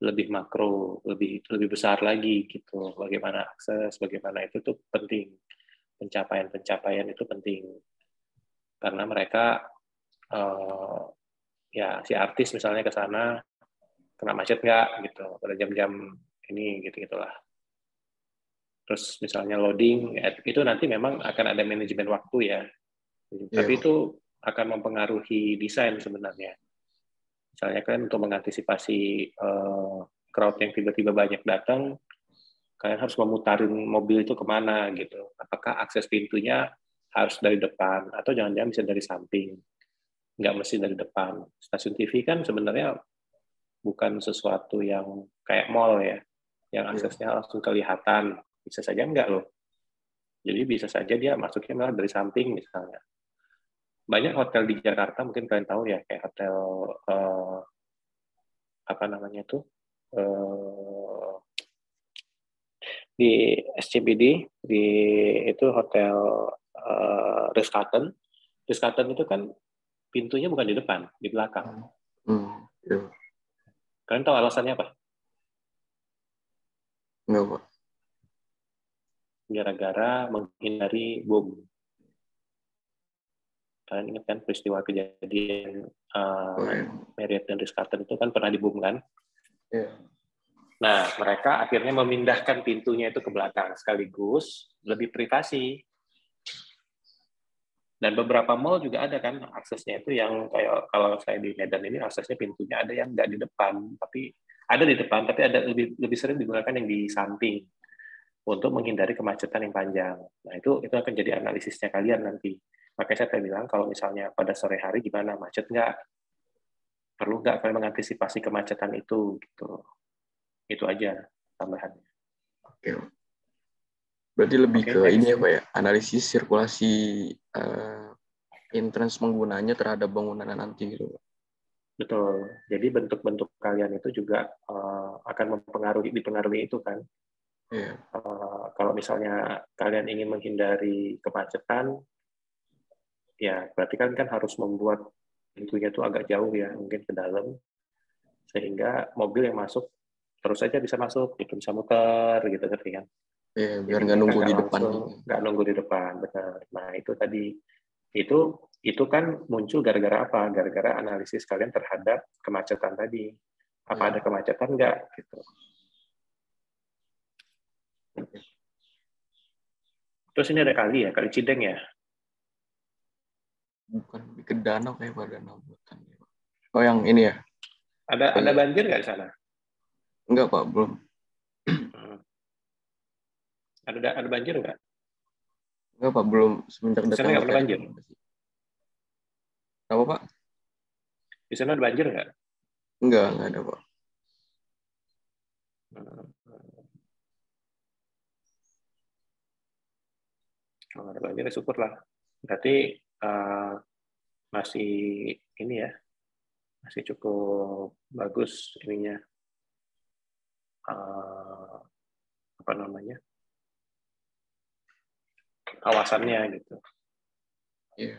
lebih makro, lebih besar lagi gitu. Bagaimana akses, bagaimana itu tuh penting. Pencapaian itu penting. Karena mereka ya si artis misalnya ke sana kena macet nggak gitu pada jam-jam ini gitu-gitulah. Terus misalnya loading, itu nanti memang akan ada manajemen waktu ya. Tapi itu akan mempengaruhi desain sebenarnya. Misalnya kan untuk mengantisipasi crowd yang tiba-tiba banyak datang, kalian harus memutarin mobil itu kemana gitu. Apakah akses pintunya harus dari depan atau jangan-jangan bisa dari samping? Nggak mesti dari depan. Stasiun TV kan sebenarnya bukan sesuatu yang kayak mall ya, yang aksesnya langsung kelihatan. Bisa saja enggak loh. Jadi bisa saja dia masuknya malah dari samping misalnya. Banyak hotel di Jakarta, mungkin kalian tahu ya, kayak hotel apa namanya itu di SCBD, di itu hotel Ritz-Carlton. Ritz-Carlton itu kan pintunya bukan di depan, di belakang. Kalian tahu alasannya apa? Enggak, Pak. Gara-gara menghindari bom. Kalian ingat kan peristiwa kejadian Marriott dan Ritz-Carlton itu kan pernah dibom kan? Iya. Nah, mereka akhirnya memindahkan pintunya itu ke belakang sekaligus lebih privasi. Dan beberapa mall juga ada kan aksesnya itu yang kayak kalau saya di Medan ini aksesnya pintunya ada yang nggak di depan, tapi ada di depan, tapi ada lebih sering digunakan yang di samping untuk menghindari kemacetan yang panjang. Nah, itu akan jadi analisisnya kalian nanti. Makanya saya bilang kalau misalnya pada sore hari gimana, macet nggak? Perlu nggak kalian mengantisipasi kemacetan itu gitu. Itu aja tambahannya. Oke. Berarti lebih ke next. ini ya Pak ya, analisis sirkulasi entrance penggunanya terhadap bangunan nanti gitu. Betul. Jadi bentuk-bentuk kalian itu juga akan dipengaruhi itu kan. Yeah. Kalau misalnya kalian ingin menghindari kemacetan, ya berarti kan harus membuat pintunya itu agak jauh ya, mungkin ke dalam, sehingga mobil yang masuk terus saja bisa masuk, itu bisa muter gitu kan. Yeah, biar nggak nunggu di depan. Nggak nunggu di depan, benar. Nah itu tadi, itu kan muncul gara-gara apa? Gara-gara analisis kalian terhadap kemacetan tadi. Apa ada kemacetan nggak? Gitu. Terus ini ada kali Cideng ya? Bukan, ke danau kayak pada danau buatan. Oh yang ini ya? Ada banjir nggak di sana? Enggak Pak, belum. Ada banjir nggak? Enggak Pak, belum semenjak di sana nggak pernah banjir? Apa Pak? Di sana ada banjir nggak? Enggak ada Pak. Kalau ada banjir, syukurlah. Berarti masih ini ya, masih cukup bagus ininya. Apa namanya? Kawasannya gitu. Iya.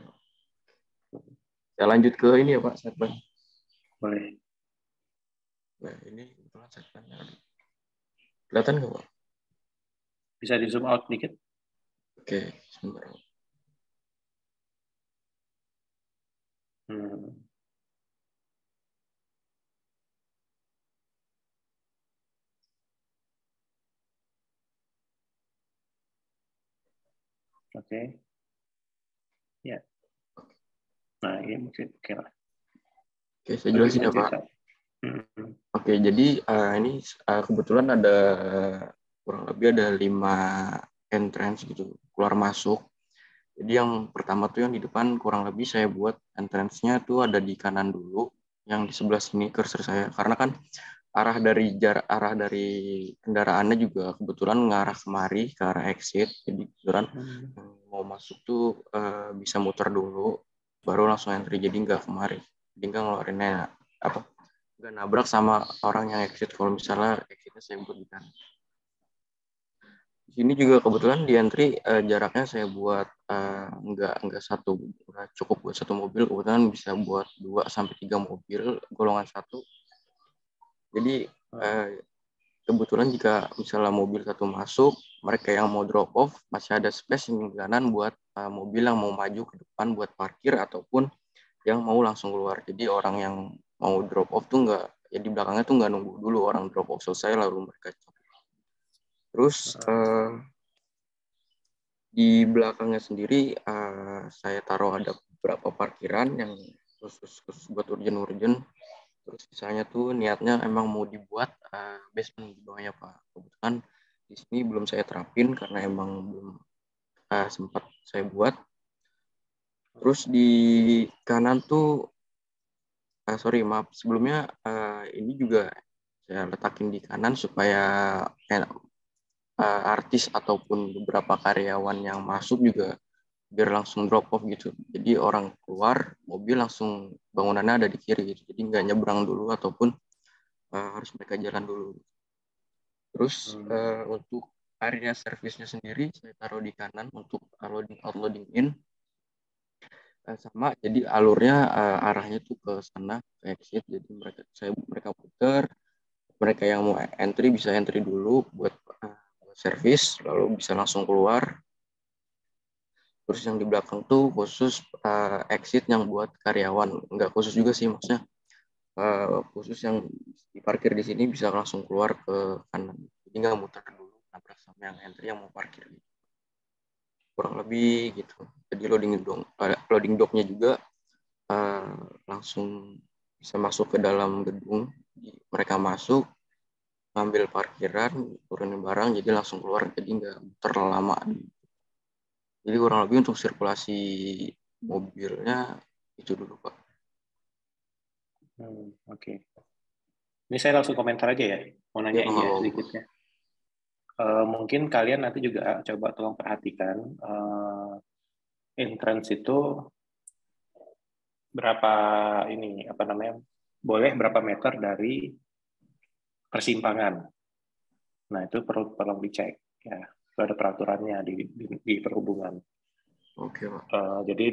Ya lanjut ke ini ya Pak, Setban. Boleh. Nah ini kebetulan Setbannya ada. Kelihatan nggak Pak? Bisa di zoom out dikit? Oke, sebentar. Oke. Ya. Nah, ini mungkin oke lah. Oke, saya jelasin ya Pak. Oke, jadi ini kebetulan ada kurang lebih ada 5 entrance gitu, keluar masuk. Jadi yang pertama tuh yang di depan kurang lebih saya buat entrance-nya tuh ada di kanan dulu, yang di sebelah sini cursor saya. Karena kan arah dari kendaraannya juga kebetulan ngarah kemari ke arah exit. Jadi kebetulan mau masuk tuh bisa muter dulu, baru langsung entry. Jadi nggak kemari. Jadi nggak ngeluarinnya nggak nabrak sama orang yang exit. Kalau misalnya exitnya saya buat di kanan. Di sini juga kebetulan di entry jaraknya saya buat nggak cukup buat satu mobil, kebetulan bisa buat 2 sampai 3 mobil golongan 1. Jadi kebetulan jika misalnya mobil satu masuk, mereka yang mau drop off masih ada space yang kanan buat mobil yang mau maju ke depan buat parkir ataupun yang mau langsung keluar. Jadi orang yang mau drop off tuh nggak, ya di belakangnya tuh nggak nunggu dulu orang drop off selesai lalu mereka cabut. Terus di belakangnya sendiri saya taruh ada beberapa parkiran yang khusus buat urgent-urgent. Terus misalnya tuh niatnya emang mau dibuat basement di bawahnya Pak. Kebetulan di sini belum saya terapin karena emang belum sempat saya buat. Terus di kanan tuh, maaf sebelumnya ini juga saya letakin di kanan supaya artis ataupun beberapa karyawan yang masuk juga biar langsung drop off gitu. Jadi orang keluar, mobil langsung bangunannya ada di kiri gitu. Jadi nggak nyebrang dulu ataupun harus mereka jalan dulu. Terus untuk area servisnya sendiri saya taruh di kanan untuk loading out, loading in. Sama, jadi alurnya arahnya tuh ke sana, ke exit. Jadi mereka putar, mereka yang mau entry bisa entry dulu buat servis, lalu bisa langsung keluar. Terus yang di belakang tuh khusus exit yang buat karyawan. Enggak khusus juga sih, maksudnya khusus yang diparkir di sini bisa langsung keluar ke kanan. Jadi nggak muter dulu nabrak sama yang entry yang mau parkir. Kurang lebih gitu. Jadi loading dock-nya juga langsung bisa masuk ke dalam gedung. Mereka masuk, ngambil parkiran, turunin barang, jadi langsung keluar. Jadi nggak muter lama. Jadi kurang lebih untuk sirkulasi mobilnya itu dulu Pak. Oke. Ini saya langsung komentar aja ya. Mau nanya ini ya sedikitnya. Mungkin kalian nanti juga coba tolong perhatikan entrance itu berapa boleh berapa meter dari persimpangan. Nah itu perlu dicek ya. Itu ada peraturannya di perhubungan. Oke Pak. Jadi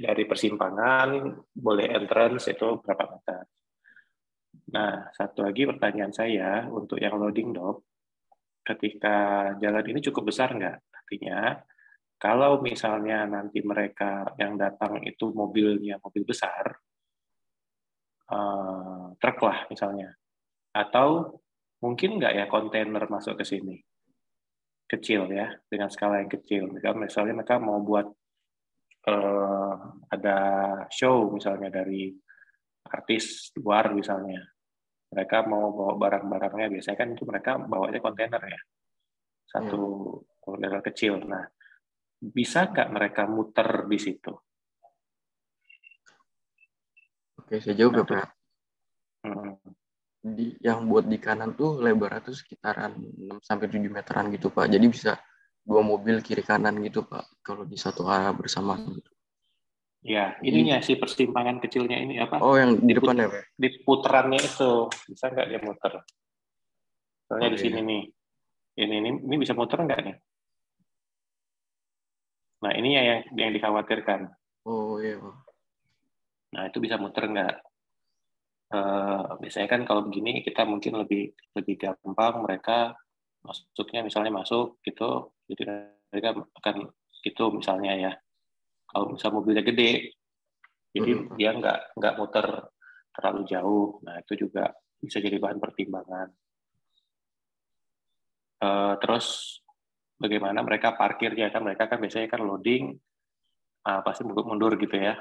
dari persimpangan boleh entrance itu berapa meter. Nah satu lagi pertanyaan saya untuk yang loading dock, ketika jalan ini cukup besar nggak? Artinya kalau misalnya nanti mereka yang datang itu mobilnya mobil besar, truk lah misalnya, atau mungkin nggak ya kontainer masuk ke sini, kecil ya, dengan skala yang kecil. Misalnya mereka mau buat ada show misalnya dari artis luar misalnya, mereka mau bawa barang-barangnya, biasanya kan itu mereka bawanya kontainer ya, satu kontainer kecil. Nah, bisa nggak mereka muter di situ? Oke, saya jawab ya Pak. Yang buat di kanan tuh lebarnya tuh sekitaran 6-7 meteran gitu Pak. Jadi bisa 2 mobil kiri kanan gitu Pak, kalau di satu arah bersamaan gitu. Ya, ininya si persimpangan kecilnya ini apa? Oh, yang di depan ya Pak? Di putarannya itu, bisa nggak dia muter? Soalnya di sini nih, ini bisa muter nggak nih? Nah, ini yang dikhawatirkan. Oh iya Pak. Nah, itu bisa muter nggak? Biasanya kan kalau begini kita mungkin lebih gampang, mereka masuknya misalnya masuk gitu, jadi mereka akan gitu misalnya ya. Kalau misal mobilnya gede, jadi dia nggak muter terlalu jauh. Nah itu juga bisa jadi bahan pertimbangan. Terus bagaimana mereka parkirnya, kan mereka kan biasanya kan loading pasti mundur gitu ya.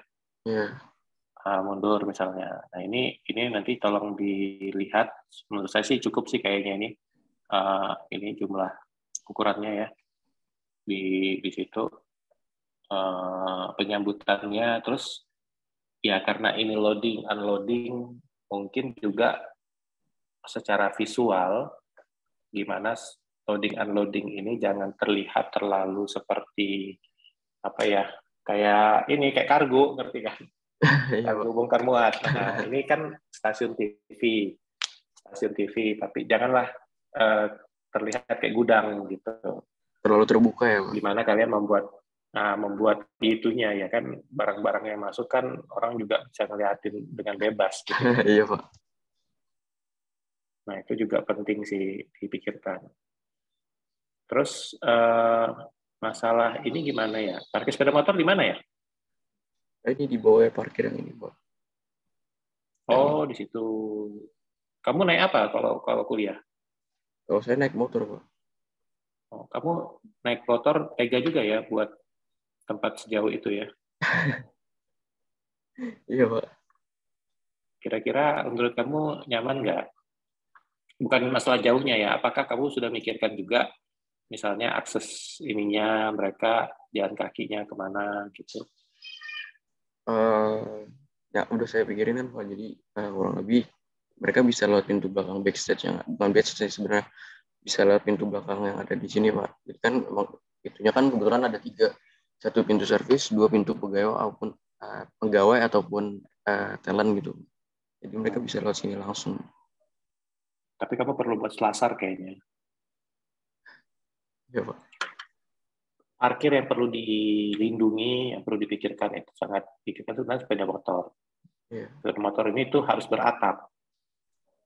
Mundur misalnya. Nah ini nanti tolong dilihat. Menurut saya sih cukup sih kayaknya ini jumlah ukurannya ya di situ penyambutannya. Terus ya karena ini loading unloading, mungkin juga secara visual gimana loading unloading ini jangan terlihat terlalu seperti apa ya, kayak kargo, ngerti kan? Kargo bongkar muat. Nah, ini kan stasiun TV, tapi janganlah terlihat kayak gudang gitu. Terlalu terbuka ya Pak? Gimana kalian membuat itunya ya kan, barang-barang yang masuk kan orang juga bisa ngeliatin dengan bebas gitu. Iya Pak. Nah, itu juga penting sih dipikirkan. Terus masalah ini gimana ya? Parkir sepeda motor di mana ya? Ini di bawah parkir yang ini, Pak. Oh, di situ. Kamu naik apa kalau kuliah? Kalau saya naik motor, Pak. Oh, kamu naik motor tega juga ya buat tempat sejauh itu ya? Iya, Pak. Kira-kira menurut kamu nyaman nggak? Bukan masalah jauhnya ya, apakah kamu sudah mikirkan juga misalnya akses ininya mereka jalan kakinya kemana gitu? Ya udah saya pikirin kan, Pak. Jadi kurang lebih mereka bisa lewat pintu belakang backstage yang bukan backstage sebenarnya, bisa lewat pintu belakang yang ada di sini, Pak. Jadi kan emang itunya kan kebetulan ada 3, 1 pintu servis, 2 pintu pegawai ataupun talent gitu. Jadi mereka bisa lewat sini langsung. Tapi kamu perlu buat selasar kayaknya. Ya, Pak. Parkir yang perlu dilindungi, yang perlu dipikirkan itu sangat dipikirkan itu adalah sepeda motor. Iya. Sepeda motor ini tuh harus beratap.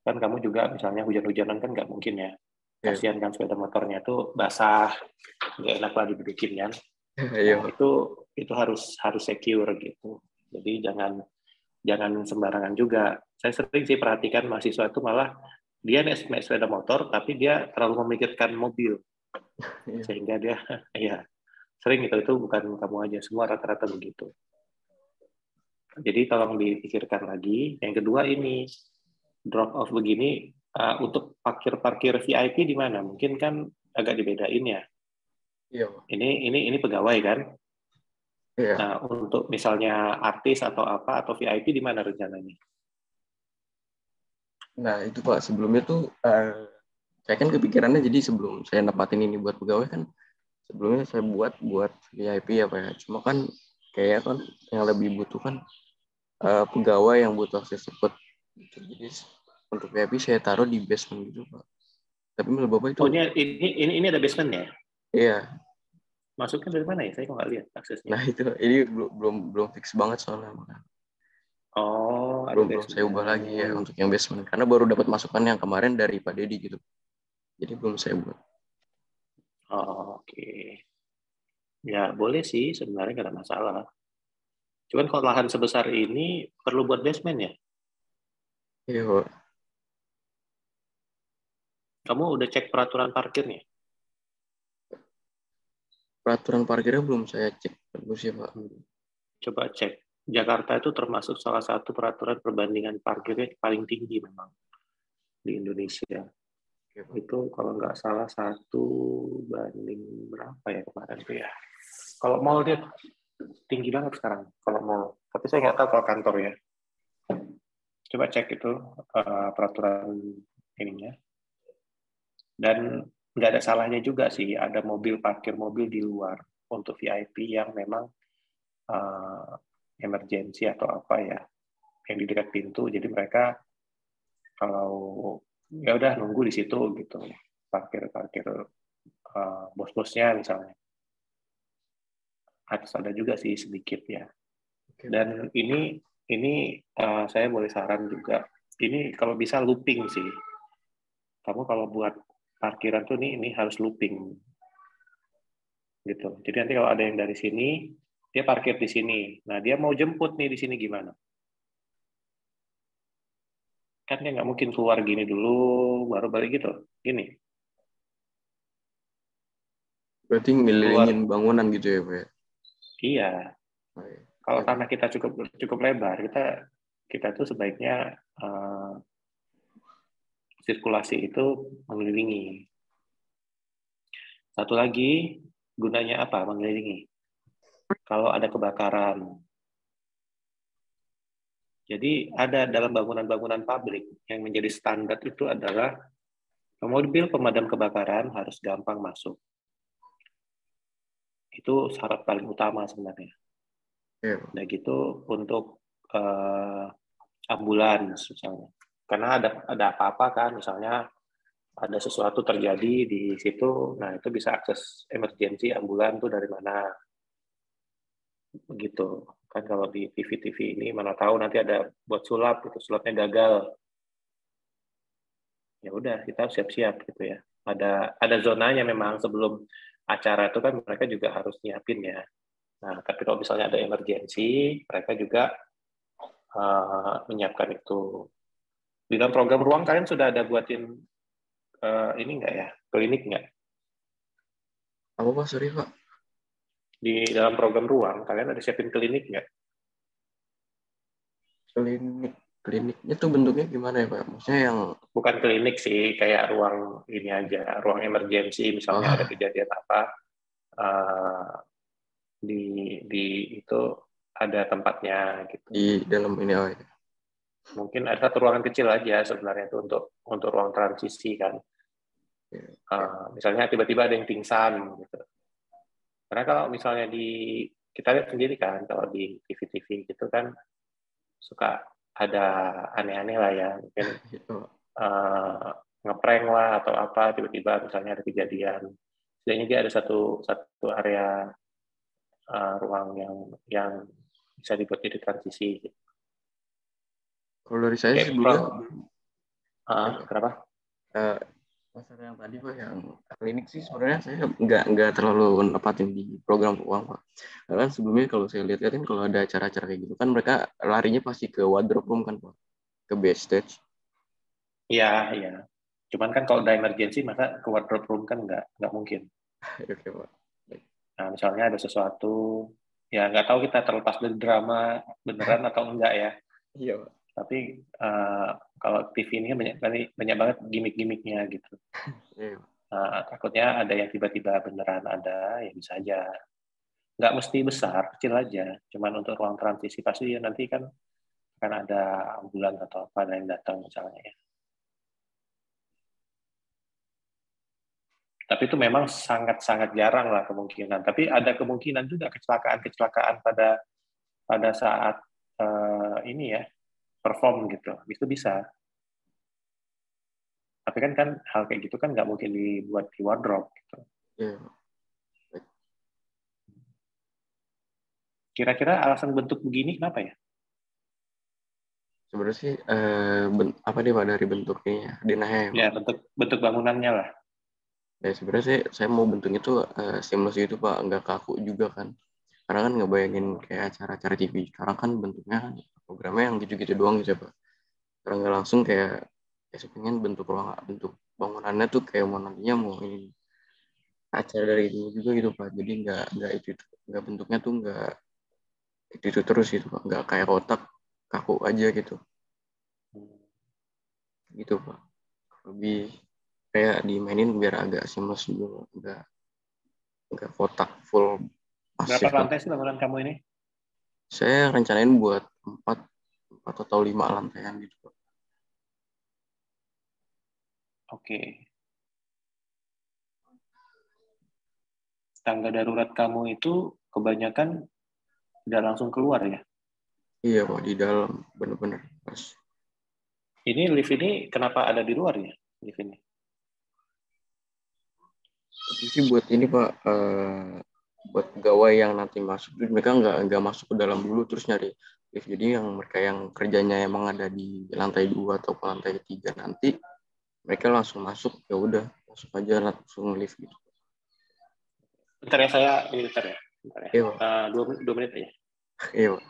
Kan kamu juga misalnya hujan-hujanan kan nggak mungkin ya. Kasihan kan sepeda motornya tuh basah, nggak enak lah didudukin kan. Iya, Nah, itu harus secure gitu. Jadi jangan sembarangan juga. Saya sering sih perhatikan mahasiswa itu malah dia naik sepeda motor tapi dia terlalu memikirkan mobil. Iya. Sehingga dia ya sering itu bukan kamu aja, semua rata-rata begitu. Jadi tolong dipikirkan lagi. Yang kedua ini drop off begini untuk parkir VIP di mana? Mungkin kan agak dibedain ya. Iya, Pak. Ini pegawai kan. Iya. Nah, untuk misalnya artis atau apa atau VIP di mana rencananya? Nah, itu Pak, sebelumnya tuh saya kan kepikirannya, jadi sebelum saya nempatin ini buat pegawai kan sebelumnya saya buat VIP ya Pak ya. Cuma kan kayak kan yang lebih butuh kan pegawai yang butuh akses cepat. Jadi untuk VIP saya taruh di basement gitu Pak. Tapi menurut Bapak itu Oh, ini ada basement ya? iya. Masuknya dari mana ya? Saya kok nggak lihat aksesnya. Nah, ini belum fix banget soalnya. Oh, ada Belum saya ubah lagi ya untuk yang basement karena baru dapat masukan yang kemarin dari Pak Dedi gitu. Jadi belum saya buat. Oh, oke. Ya, boleh sih sebenarnya nggak ada masalah. Cuman kalau lahan sebesar ini perlu buat basement ya? Iya, Pak. Kamu udah cek peraturan parkirnya? Peraturan parkirnya belum saya cek terus ya Pak. Coba cek. Jakarta itu termasuk salah satu peraturan perbandingan parkirnya paling tinggi memang di Indonesia. Itu kalau nggak salah 1 banding berapa ya kemarin tuh ya. Kalau mall dia tinggi banget sekarang kalau mall. Tapi saya nggak tahu kalau kantor ya. Coba cek itu peraturan ininya. Dan nggak ada salahnya juga sih ada parkir mobil di luar untuk VIP yang memang emergency atau apa ya, yang di dekat pintu. Jadi mereka kalau ya udah nunggu di situ gitu, parkir bos-bosnya misalnya. Ada juga sih sedikit ya. Dan ini saya boleh saran juga. Ini kalau bisa looping sih. Kamu kalau buat parkiran tuh ini harus looping gitu. Jadi nanti kalau ada yang dari sini, dia parkir di sini. Nah, dia mau jemput nih di sini gimana? Kan dia nggak mungkin keluar gini dulu, baru balik gitu. Gini. Berarti ngelilingin bangunan gitu ya Pak ya? Iya. Oh, iya. Kalau tanah kita cukup lebar, kita tuh sebaiknya sirkulasi itu mengelilingi. Satu lagi, gunanya apa mengelilingi? Kalau ada kebakaran. Jadi ada dalam bangunan-bangunan pabrik yang menjadi standar itu adalah mobil pemadam kebakaran harus gampang masuk. Itu syarat paling utama sebenarnya. Nah gitu untuk ambulans misalnya. Karena ada apa-apa kan, misalnya ada sesuatu terjadi di situ, nah itu bisa akses emergency ambulan tuh dari mana. Begitu. Kan kalau di TV-TV ini mana tahu nanti ada buat sulap, itu sulapnya gagal. ya udah kita siap-siap gitu ya. Ada zonanya memang sebelum acara itu kan mereka juga harus nyiapin ya. Nah, tapi kalau misalnya ada emergensi, mereka juga menyiapkan itu. Di dalam program ruang kalian sudah ada buatin ini nggak ya, klinik nggak? Apa Pak? Sorry Pak. Di dalam program ruang kalian ada siapin klinik nggak? Kliniknya tuh bentuknya gimana ya Pak? Maksudnya yang Bukan klinik sih, kayak ruang ini aja, ruang emergensi misalnya ada kejadian apa di itu ada tempatnya gitu. di dalam ini ya. Mungkin ada satu ruangan kecil aja sebenarnya itu untuk ruang transisi kan. Misalnya tiba-tiba ada yang pingsan gitu. Karena kalau misalnya kita lihat sendiri kan kalau di TV-TV gitu kan suka ada aneh-aneh lah ya, mungkin ngeprank lah atau apa, tiba-tiba misalnya ada kejadian. Setidaknya dia ada satu area ruang yang bisa dibuat jadi transisi. Kalau dari saya Kayak sebelumnya kenapa? Masalah yang tadi Pak, yang klinik sih sebenarnya saya nggak terlalu nepatin di program uang Pak. Karena sebelumnya kalau saya lihat kan kalau ada acara-acara kayak gitu kan mereka larinya pasti ke wardrobe room kan Pak, ke backstage. Iya, iya. Cuman kan kalau ada emergency masa ke wardrobe room kan nggak mungkin. Oke Pak. Nah, misalnya ada sesuatu, ya nggak tahu kita terlepas dari drama beneran atau enggak ya. Iya Pak. Tapi kalau TV ini banyak banget gimmick-gimmicknya gitu. Iya. Takutnya ada yang tiba-tiba beneran ada, ya bisa aja. Nggak mesti besar, kecil aja. Cuman untuk ruang transisi pasti ya nanti kan akan ada ambulan atau apa yang datang misalnya ya. Tapi itu memang sangat-sangat jarang lah kemungkinan. Tapi ada kemungkinan juga kecelakaan-kecelakaan pada saat ini ya perform gitu. Itu bisa. Tapi kan hal kayak gitu kan nggak mungkin dibuat di wardrobe gitu. Iya. Kira-kira alasan bentuk begini kenapa ya? Sebenarnya sih apa nih Pak dari bentuknya denahnya ya Pak? Ya bentuk bangunannya lah. Ya sebenarnya saya mau bentuknya tuh seamless gitu Pak, nggak kaku juga kan. Karena kan ngebayangin kayak acara-acara TV sekarang kan bentuknya programnya yang gitu-gitu doang gitu ya Pak. Karena nggak langsung kayak saya pengen bentuk ruang, bentuk bangunannya tuh kayak mau nantinya mau ini acara dari dulu juga gitu Pak. Jadi nggak itu nggak bentuknya tuh nggak itu terus gitu Pak. Nggak kayak kotak kaku aja gitu. Gitu Pak. Lebih kayak dimainin biar agak seamless juga, nggak kotak full pasif. Berapa lantai sih bangunan kamu ini? Saya rencanain buat 4 atau 5 lantaian gitu Pak. Oke. Tangga darurat kamu itu kebanyakan tidak langsung keluar ya? Iya Pak, di dalam bener-bener pas. Ini lift ini kenapa ada di luarnya? Lift ini? Itu sih buat ini Pak, buat pegawai yang nanti masuk, mereka nggak masuk ke dalam dulu terus nyari lift. Jadi yang mereka yang kerjanya emang ada di lantai 2 atau ke lantai 3 nanti, mereka langsung masuk, ya udah masuk aja langsung lift gitu. Bentar ya saya, ini bentar ya. Bentar ya. Iya Pak. 2 menit aja. Iya Pak.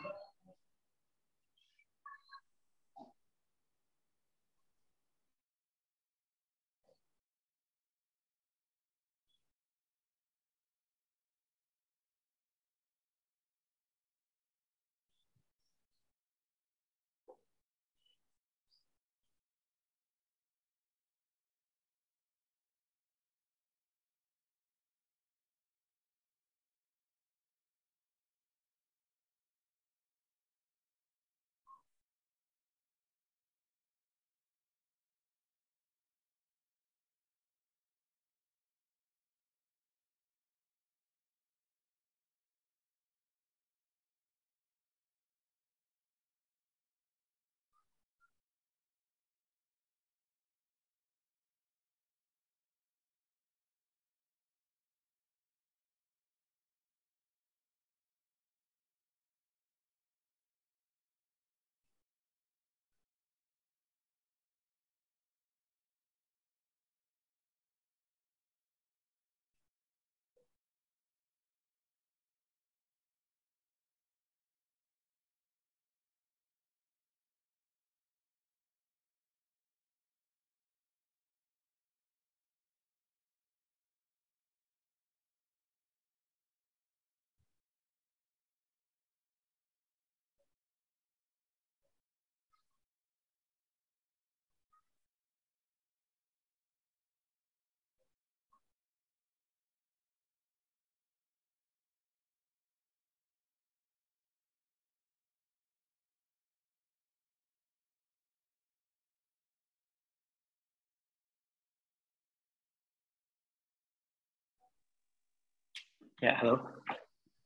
Ya, halo.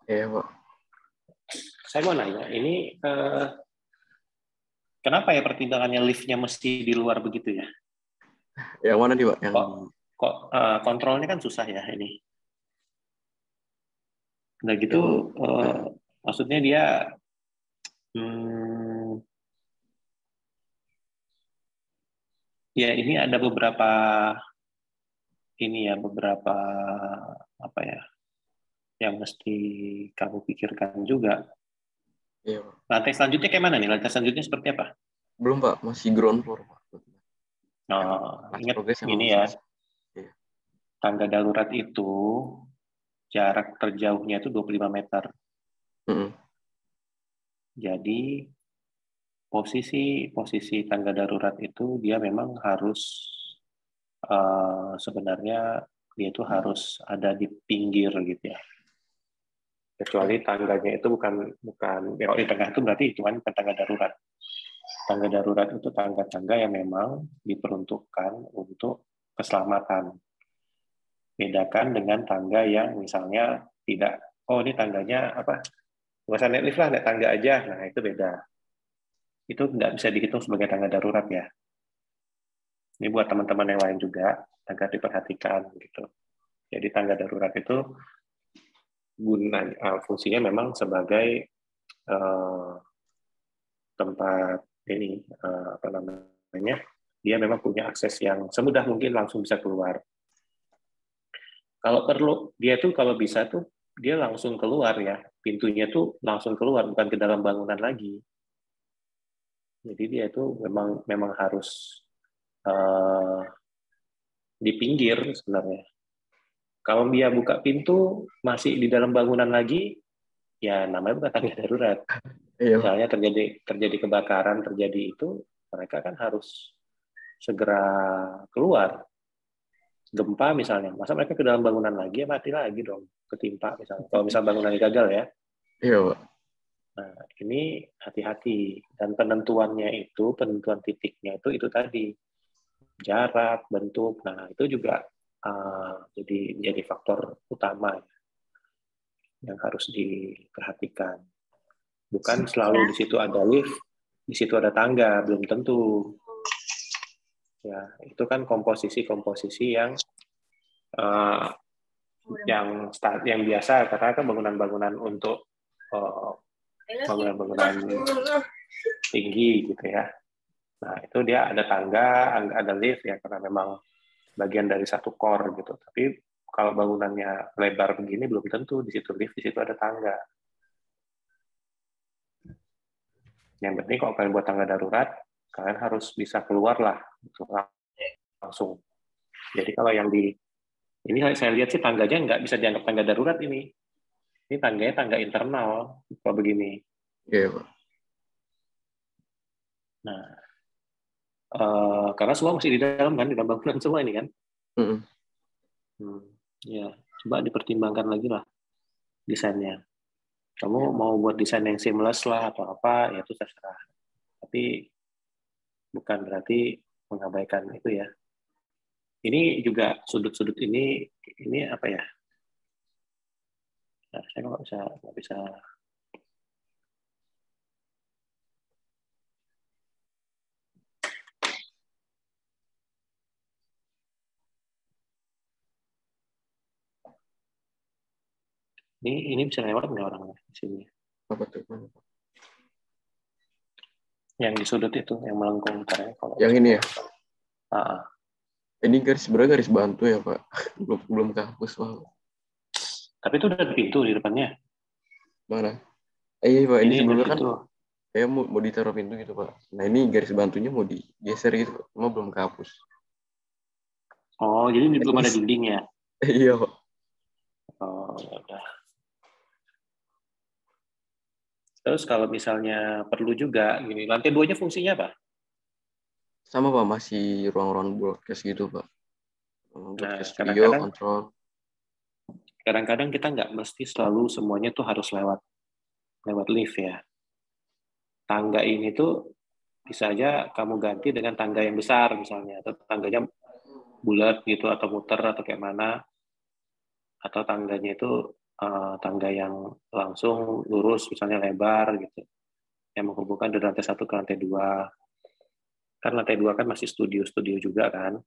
Iya, Pak. Saya mau nanya, ini kenapa ya pertimbangannya liftnya mesti di luar begitu ya? Yang mana nih, Pak? Yang Kok kontrolnya kan susah ya ini. Udah gitu, maksudnya dia ya ini ada beberapa apa ya yang mesti kamu pikirkan juga. iya, Pak. Lantai selanjutnya kayak mana nih? Lantai selanjutnya seperti apa? Belum, Pak. Masih ground floor, Pak. Ingat Progres yang ini belum ya, selesai. Iya. tangga darurat itu jarak terjauhnya itu 25 meter. Jadi posisi tangga darurat itu dia memang harus sebenarnya dia itu harus ada di pinggir gitu ya. Kecuali tangganya itu bukan ya, di tengah itu berarti cuma tangga darurat. Tangga darurat itu tangga-tangga yang memang diperuntukkan untuk keselamatan. Bedakan dengan tangga yang misalnya tidak, oh ini tangganya apa? Nggak usah naik lift lah, naik tangga aja. Nah itu beda. Itu nggak bisa dihitung sebagai tangga darurat ya. Ini buat teman-teman yang lain juga agar diperhatikan gitu. Jadi tangga darurat itu fungsinya memang sebagai tempat ini apa namanya? Dia memang punya akses yang semudah mungkin langsung bisa keluar. Kalau perlu dia tuh kalau bisa tuh dia langsung keluar ya. Pintunya tuh langsung keluar bukan ke dalam bangunan lagi. Jadi dia itu memang harus di pinggir sebenarnya. Kalau dia buka pintu masih di dalam bangunan lagi, ya namanya bukan tangga darurat. Iya. Misalnya terjadi kebakaran, terjadi itu, mereka kan harus segera keluar. Gempa misalnya, masa mereka ke dalam bangunan lagi, ya mati lagi dong, ketimpa misalnya. Kalau misal bangunannya gagal ya. Iya, Pak. Nah, ini hati-hati. Dan penentuan titiknya itu tadi. Jarak, bentuk, nah itu juga jadi faktor utama yang harus diperhatikan. Bukan selalu di situ ada lift, di situ ada tangga, belum tentu. Ya, itu kan komposisi yang yang biasa, karena kan bangunan-bangunan untuk bangunan-bangunan tinggi gitu ya. Nah, itu dia ada tangga, ada lift ya, karena memang bagian dari satu core gitu. Tapi kalau bangunannya lebar begini belum tentu di situ lift, di situ ada tangga. Yang penting kalau kalian buat tangga darurat, kalian harus bisa keluar lah gitu, langsung. Jadi kalau yang ini saya lihat sih tangganya nggak bisa dianggap tangga darurat ini. Ini tangganya tangga internal kalau begini. Iya, Pak. Nah, karena semua masih di dalam kan, di dalam bangunan semua ini kan. Ya, coba dipertimbangkan lagi lah desainnya. Kamu mau buat desain yang seamless lah atau apa, ya itu terserah. Tapi bukan berarti mengabaikan itu ya. Ini juga sudut-sudut ini apa ya? Nah, saya nggak bisa. Ini bisa lewat nggak orangnya di sini? Apa tuh? Yang di sudut itu, yang melengkung. Kalau yang ini ya? Ini sebenarnya garis bantu ya, Pak. belum kehapus, Pak. Tapi itu udah pintu di depannya. Mana? Iya, Pak. Ini sebelumnya kan saya mau ditaruh pintu gitu, Pak. Nah, ini garis bantunya mau digeser gitu, Pak. Cuma belum kehapus. Oh, jadi belum ada dinding ya? Iya, Pak. Oh, ya udah. Terus kalau misalnya perlu juga, gini, lantai 2-nya fungsinya apa? Sama, Pak. Masih ruang-ruang broadcast gitu, Pak. Broadcast studio, kontrol. Kadang-kadang kita nggak mesti selalu semuanya tuh harus lewat lift ya. Tangga ini tuh bisa aja kamu ganti dengan tangga yang besar misalnya, atau tangganya bulat gitu, atau muter, atau kayak mana. Atau tangganya itu tangga yang langsung lurus, misalnya lebar gitu, yang menghubungkan dari lantai 1 ke lantai 2. Kan lantai 2 kan masih studio juga kan.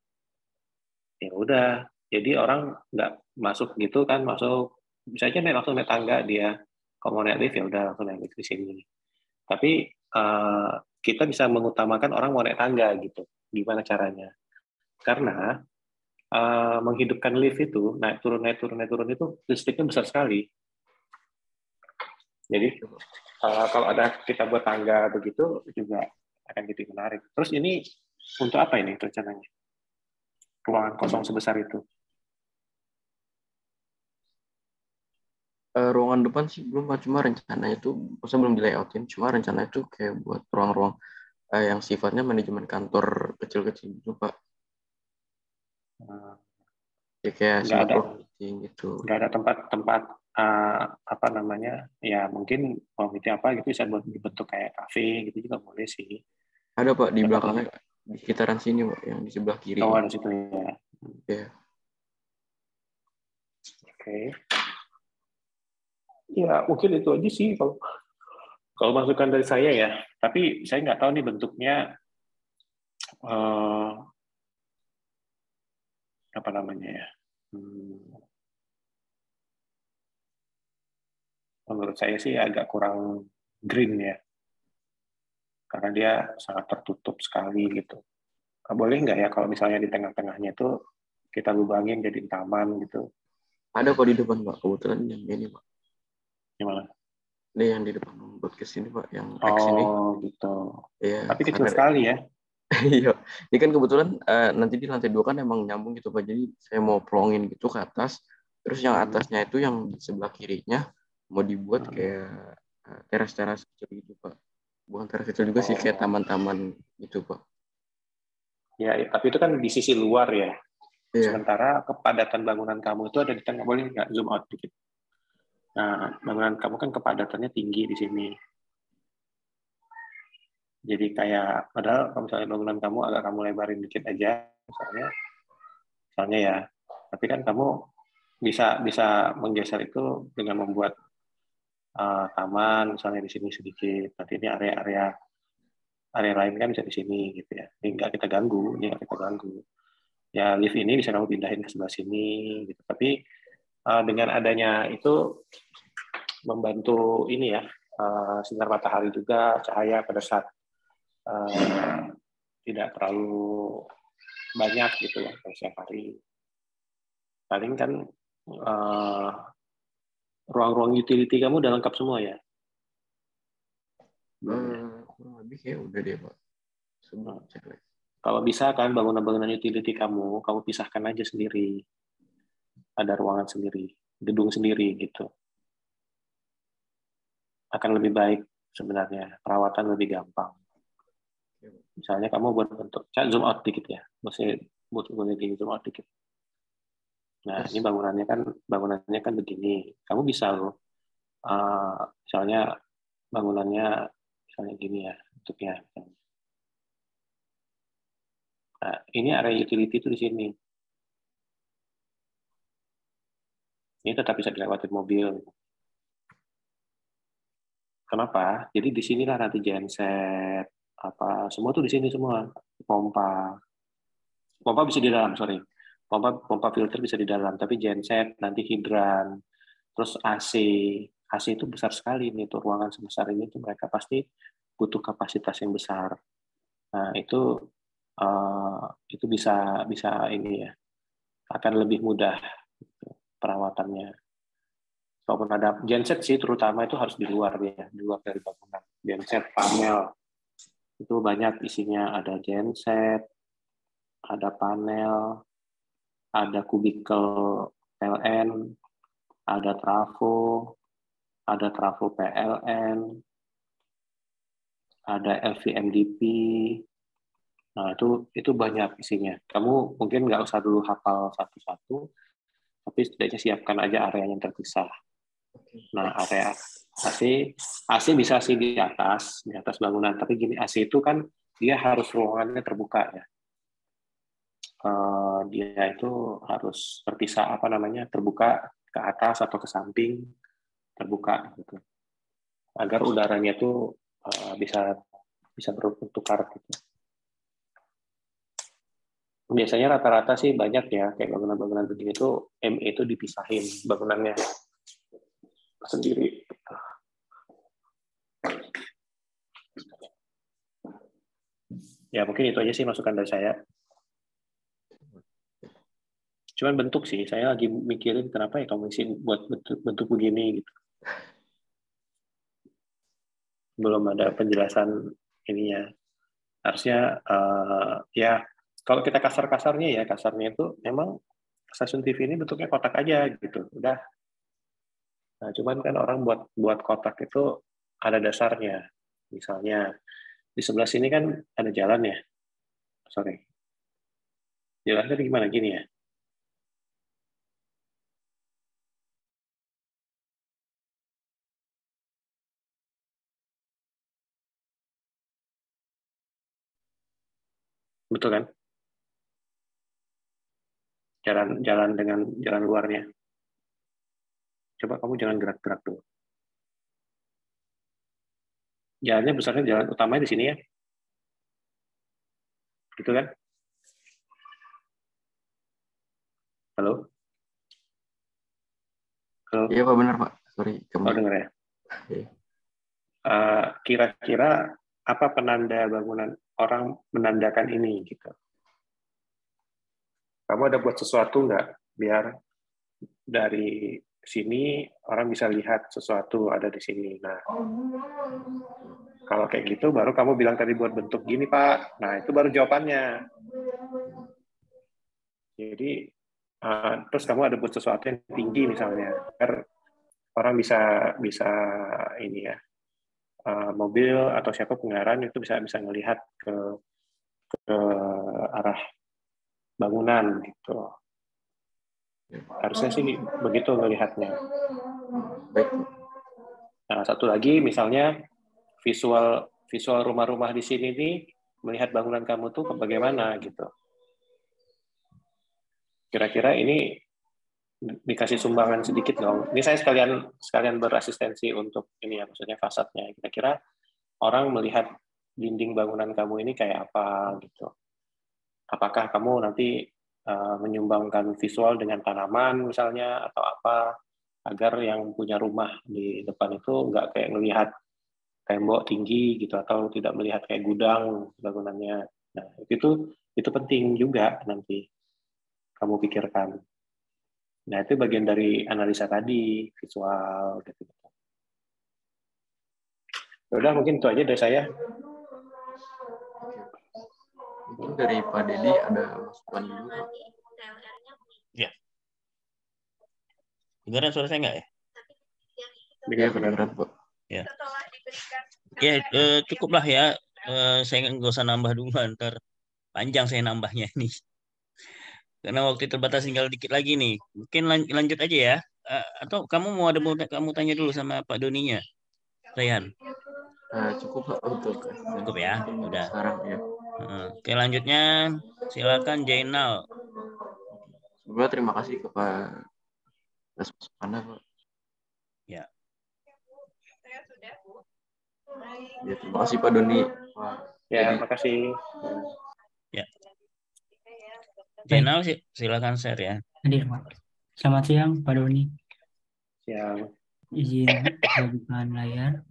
Ya udah, jadi orang nggak masuk gitu kan, masuk bisa aja langsung naik tangga dia. Kalau mau naik lift ya udah langsung naik lift di sini. Tapi kita bisa mengutamakan orang mau naik tangga gitu. Gimana caranya? Karena menghidupkan lift itu naik turun itu listriknya besar sekali. Jadi kalau ada kita buat tangga begitu juga akan jadi menarik. Terus ini untuk apa ini rencananya? Ruangan kosong sebesar itu? Ruangan depan sih belum, cuma rencananya itu, maksudnya belum di layoutin, cuma rencana itu kayak buat ruang-ruang yang sifatnya manajemen kantor kecil-kecil gitu Pak. Ya kayak Nggak ada, semacam meeting gitu. nggak ada tempat apa namanya, ya mungkin mau meeting apa gitu bisa buat dibentuk kayak kafe gitu juga boleh sih. Ada Pak di Tempat belakangnya, di sekitaran sini Pak, yang di sebelah kiri. Oh, di situ ya. Ya. Oke. Ya mungkin itu aja sih kalau masukan dari saya ya. Tapi saya nggak tahu nih bentuknya apa namanya ya. Menurut saya sih agak kurang green ya, karena dia sangat tertutup sekali gitu. Boleh nggak ya kalau misalnya di tengah-tengahnya itu kita lubangin jadi taman gitu? Ada Pak di depan Pak, kebetulan yang ini Pak. Gimana? Ini yang di depan podcast ini Pak, yang X ini. Oh gitu. Ya, Tapi kecil sekali ya. Iya, ini kan kebetulan nanti di lantai 2 kan emang nyambung gitu Pak. Jadi saya mau plongin gitu ke atas. Terus yang atasnya itu yang di sebelah kirinya mau dibuat kayak teras-teras kecil gitu Pak. Bukan teras kecil juga sih, kayak taman-taman gitu Pak. Ya, tapi itu kan di sisi luar ya. Iya. Sementara kepadatan bangunan kamu itu ada di tengah. Boleh nggak zoom out dikit? Nah, bangunan kamu kan kepadatannya tinggi di sini. Jadi kayak, padahal kalau misalnya bangunan kamu agak kamu lebarin dikit aja, misalnya ya, tapi kan kamu bisa menggeser itu dengan membuat taman, misalnya di sini sedikit, nanti ini area lain kan bisa di sini gitu ya. Ini nggak kita ganggu, Ya lift ini bisa kamu pindahin ke sebelah sini, gitu. Tapi dengan adanya itu membantu ini ya, sinar matahari juga, cahaya pada saat tidak terlalu banyak gitu ya setiap hari. Paling kan ruang-ruang utility kamu udah lengkap semua ya? Kurang lebih kayak udah deh Pak. Kalau bisa kan bangunan-bangunan utility kamu pisahkan aja sendiri. Ada ruangan sendiri, gedung sendiri gitu. Akan lebih baik sebenarnya, perawatan lebih gampang. Misalnya kamu buat bentuk, zoom out dikit ya, masih butuh zoom out dikit. Nah, ini bangunannya kan begini. Kamu bisa loh, misalnya bangunannya misalnya gini ya bentuknya. Nah, ini area utility itu di sini. Ini tetap bisa dilewatin mobil. Kenapa? Jadi di sinilah nanti genset, semua tuh di sini semua. Pompa bisa di dalam, sorry. Pompa filter bisa di dalam, tapi genset, nanti hidran, terus AC itu besar sekali nih, tuh ruangan sebesar ini tuh mereka pasti butuh kapasitas yang besar. Nah, itu bisa ini ya, akan lebih mudah perawatannya. Walaupun ada genset sih, terutama itu harus di luar ya, di luar dari bangunan. Genset, panel, itu banyak isinya. Ada genset, ada panel, ada kubikel PLN, ada trafo PLN, ada LVMDP. Nah, itu banyak isinya. Kamu mungkin nggak usah dulu hafal satu-satu, tapi setidaknya siapkan aja area yang terpisah. Nah, area AC bisa sih di atas bangunan. Tapi gini, AC itu kan dia harus ruangannya terbuka ya. Dia itu harus terpisah terbuka ke atas atau ke samping terbuka gitu. Agar udaranya itu bisa bertukar gitu. Biasanya rata-rata sih banyak ya, kayak bangunan-bangunan begini tuh ME itu dipisahin bangunannya sendiri. Ya mungkin itu aja sih masukan dari saya. Cuman bentuk sih, saya lagi mikirin kenapa ya kamu isi buat bentuk begini gitu. Belum ada penjelasan ininya. Harusnya ya kalau kita kasarnya itu memang stasiun TV ini bentuknya kotak aja gitu. Udah. Nah, cuman kan orang buat kotak itu ada dasarnya. Misalnya di sebelah sini kan ada jalan ya. Sorry. Jalannya gimana gini ya? Betul kan? Jalan dengan jalan luarnya. Coba kamu jangan gerak-gerak dulu. Jalannya besarnya jalan utamanya di sini ya. Gitu kan? Halo? Halo? Iya Pak, benar Pak. Sorry, Oh, dengar ya? Kira-kira apa penanda bangunan orang menandakan ini gitu? Kamu ada buat sesuatu nggak biar dari sini orang bisa lihat sesuatu ada di sini. Nah, kalau kayak gitu baru kamu bilang tadi buat bentuk gini Pak. Nah, itu baru jawabannya. Jadi terus kamu ada buat sesuatu yang tinggi misalnya, biar orang bisa ini ya, mobil atau siapa pengendaraan itu bisa ngelihat ke arah bangunan gitu. Harusnya sih begitu melihatnya. Baik. Nah, satu lagi misalnya visual rumah-rumah di sini nih melihat bangunan kamu tuh bagaimana gitu. Kira-kira ini dikasih sumbangan sedikit dong. Ini saya sekalian berasistensi untuk ini ya, maksudnya fasadnya. Kira-kira orang melihat dinding bangunan kamu ini kayak apa gitu. Apakah kamu nanti menyumbangkan visual dengan tanaman misalnya atau apa agar yang punya rumah di depan itu nggak kayak melihat tembok tinggi gitu atau tidak melihat kayak gudang bangunannya. Nah, itu penting juga nanti kamu pikirkan. Nah, itu bagian dari analisa tadi, visual gitu. Udah mungkin itu aja dari saya. Mungkin dari Pak Dedi ada masukan dulu Pak. Ya. Dengaran suara saya nggak ya? Iya, kedengeran Pak. Ya. Ya, cukuplah ya. Saya nggak usah nambah dulu, ntar panjang saya nambahnya ini. Karena waktu terbatas tinggal dikit lagi nih. Mungkin lanjut aja ya. Atau kamu mau kamu tanya dulu sama Pak Doninya, Rayhan? Cukup Pak untuk Cukup ya. Udah. sekarang ya. Oke, lanjutnya silakan Jainal. Semoga terima kasih kepada atas masukannya Pak. Ya. Ya, terima kasih Pak Doni. Pak Ya, Dedi. makasih. Ya. Jainal silakan share ya. Hadir Pak. Selamat siang Pak Doni. Siang. Izin bukaan layar.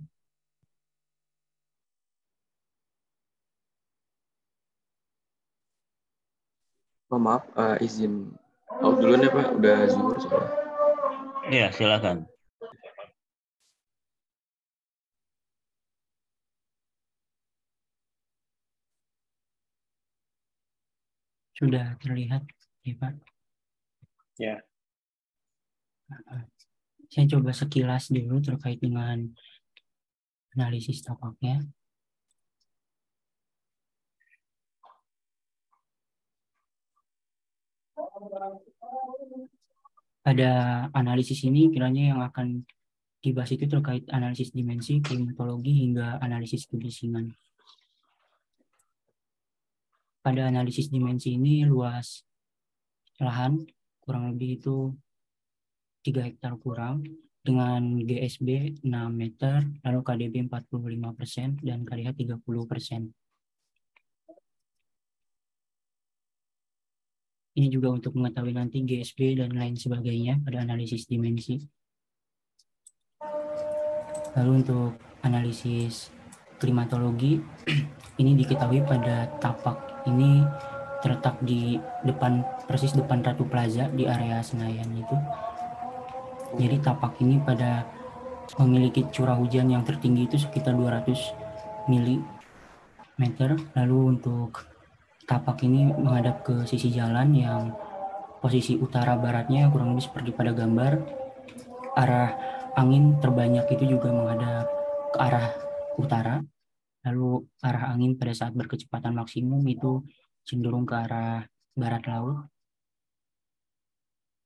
Maaf, izin out duluan ya Pak, udah zuhur soalnya. Ya, silakan. Sudah terlihat ya Pak. Ya. Saya coba sekilas dulu terkait dengan analisis tapaknya. Pada analisis ini kiranya yang akan dibahas itu terkait analisis dimensi, klimatologi, hingga analisis kebisingan. Pada analisis dimensi ini luas lahan kurang lebih itu 3 hektar kurang dengan GSB 6 meter, lalu KDB 45% dan KDH 30%. Ini juga untuk mengetahui nanti GSB dan lain sebagainya pada analisis dimensi. Lalu untuk analisis klimatologi, ini diketahui pada tapak ini terletak di persis depan Ratu Plaza di area Senayan itu. Jadi tapak ini pada memiliki curah hujan yang tertinggi itu sekitar 200 mm. Lalu untuk tapak ini menghadap ke sisi jalan yang posisi utara baratnya kurang lebih seperti pada gambar. Arah angin terbanyak itu juga menghadap ke arah utara. Lalu arah angin pada saat berkecepatan maksimum itu cenderung ke arah barat laut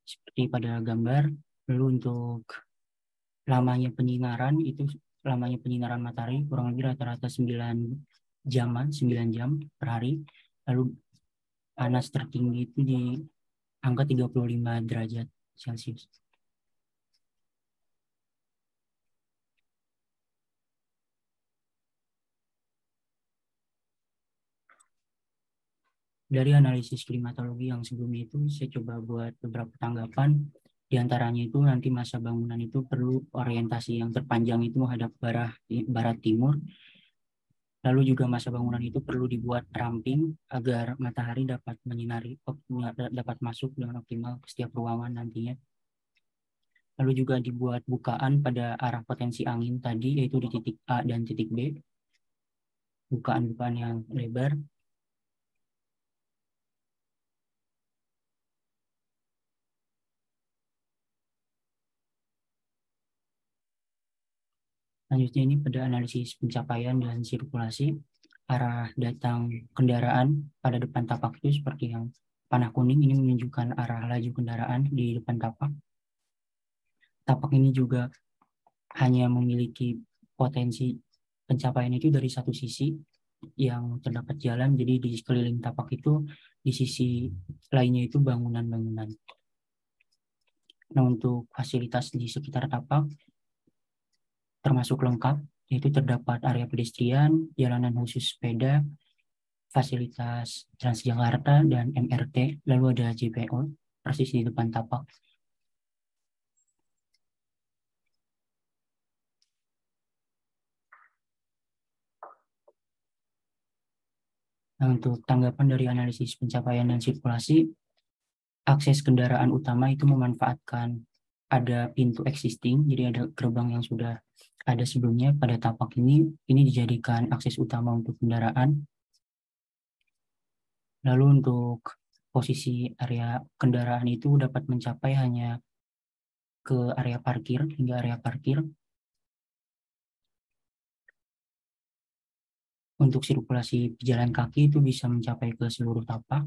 seperti pada gambar. Lalu untuk lamanya penyinaran matahari kurang lebih rata-rata 9 jam per hari. Lalu panas tertinggi itu di angka 35 derajat Celcius. Dari analisis klimatologi yang sebelumnya itu, saya coba buat beberapa tanggapan. Di antaranya itu nanti masa bangunan itu perlu orientasi yang terpanjang itu menghadap barat timur. Lalu juga masa bangunan itu perlu dibuat ramping agar matahari dapat dapat masuk dengan optimal ke setiap ruangan nantinya. Lalu juga dibuat bukaan pada arah potensi angin tadi, yaitu di titik A dan titik B. Bukaan-bukaan yang lebar. Selanjutnya ini pada analisis pencapaian dan sirkulasi. Arah datang kendaraan pada depan tapak itu seperti yang panah kuning ini menunjukkan arah laju kendaraan di depan tapak. Tapak ini juga hanya memiliki potensi pencapaian itu dari satu sisi yang terdapat jalan, jadi di sekeliling tapak itu di sisi lainnya itu bangunan-bangunan. Nah, untuk fasilitas di sekitar tapak termasuk lengkap, yaitu terdapat area pedestrian, jalanan khusus sepeda, fasilitas Transjakarta dan MRT, lalu ada JPO persis di depan tapak. Nah, untuk tanggapan dari analisis pencapaian dan sirkulasi, akses kendaraan utama itu memanfaatkan ada pintu existing, jadi ada gerbang yang sudah ada sebelumnya pada tapak ini dijadikan akses utama untuk kendaraan. Lalu untuk posisi area kendaraan itu dapat mencapai hanya ke area parkir, hingga area parkir. Untuk sirkulasi pejalan kaki itu bisa mencapai ke seluruh tapak.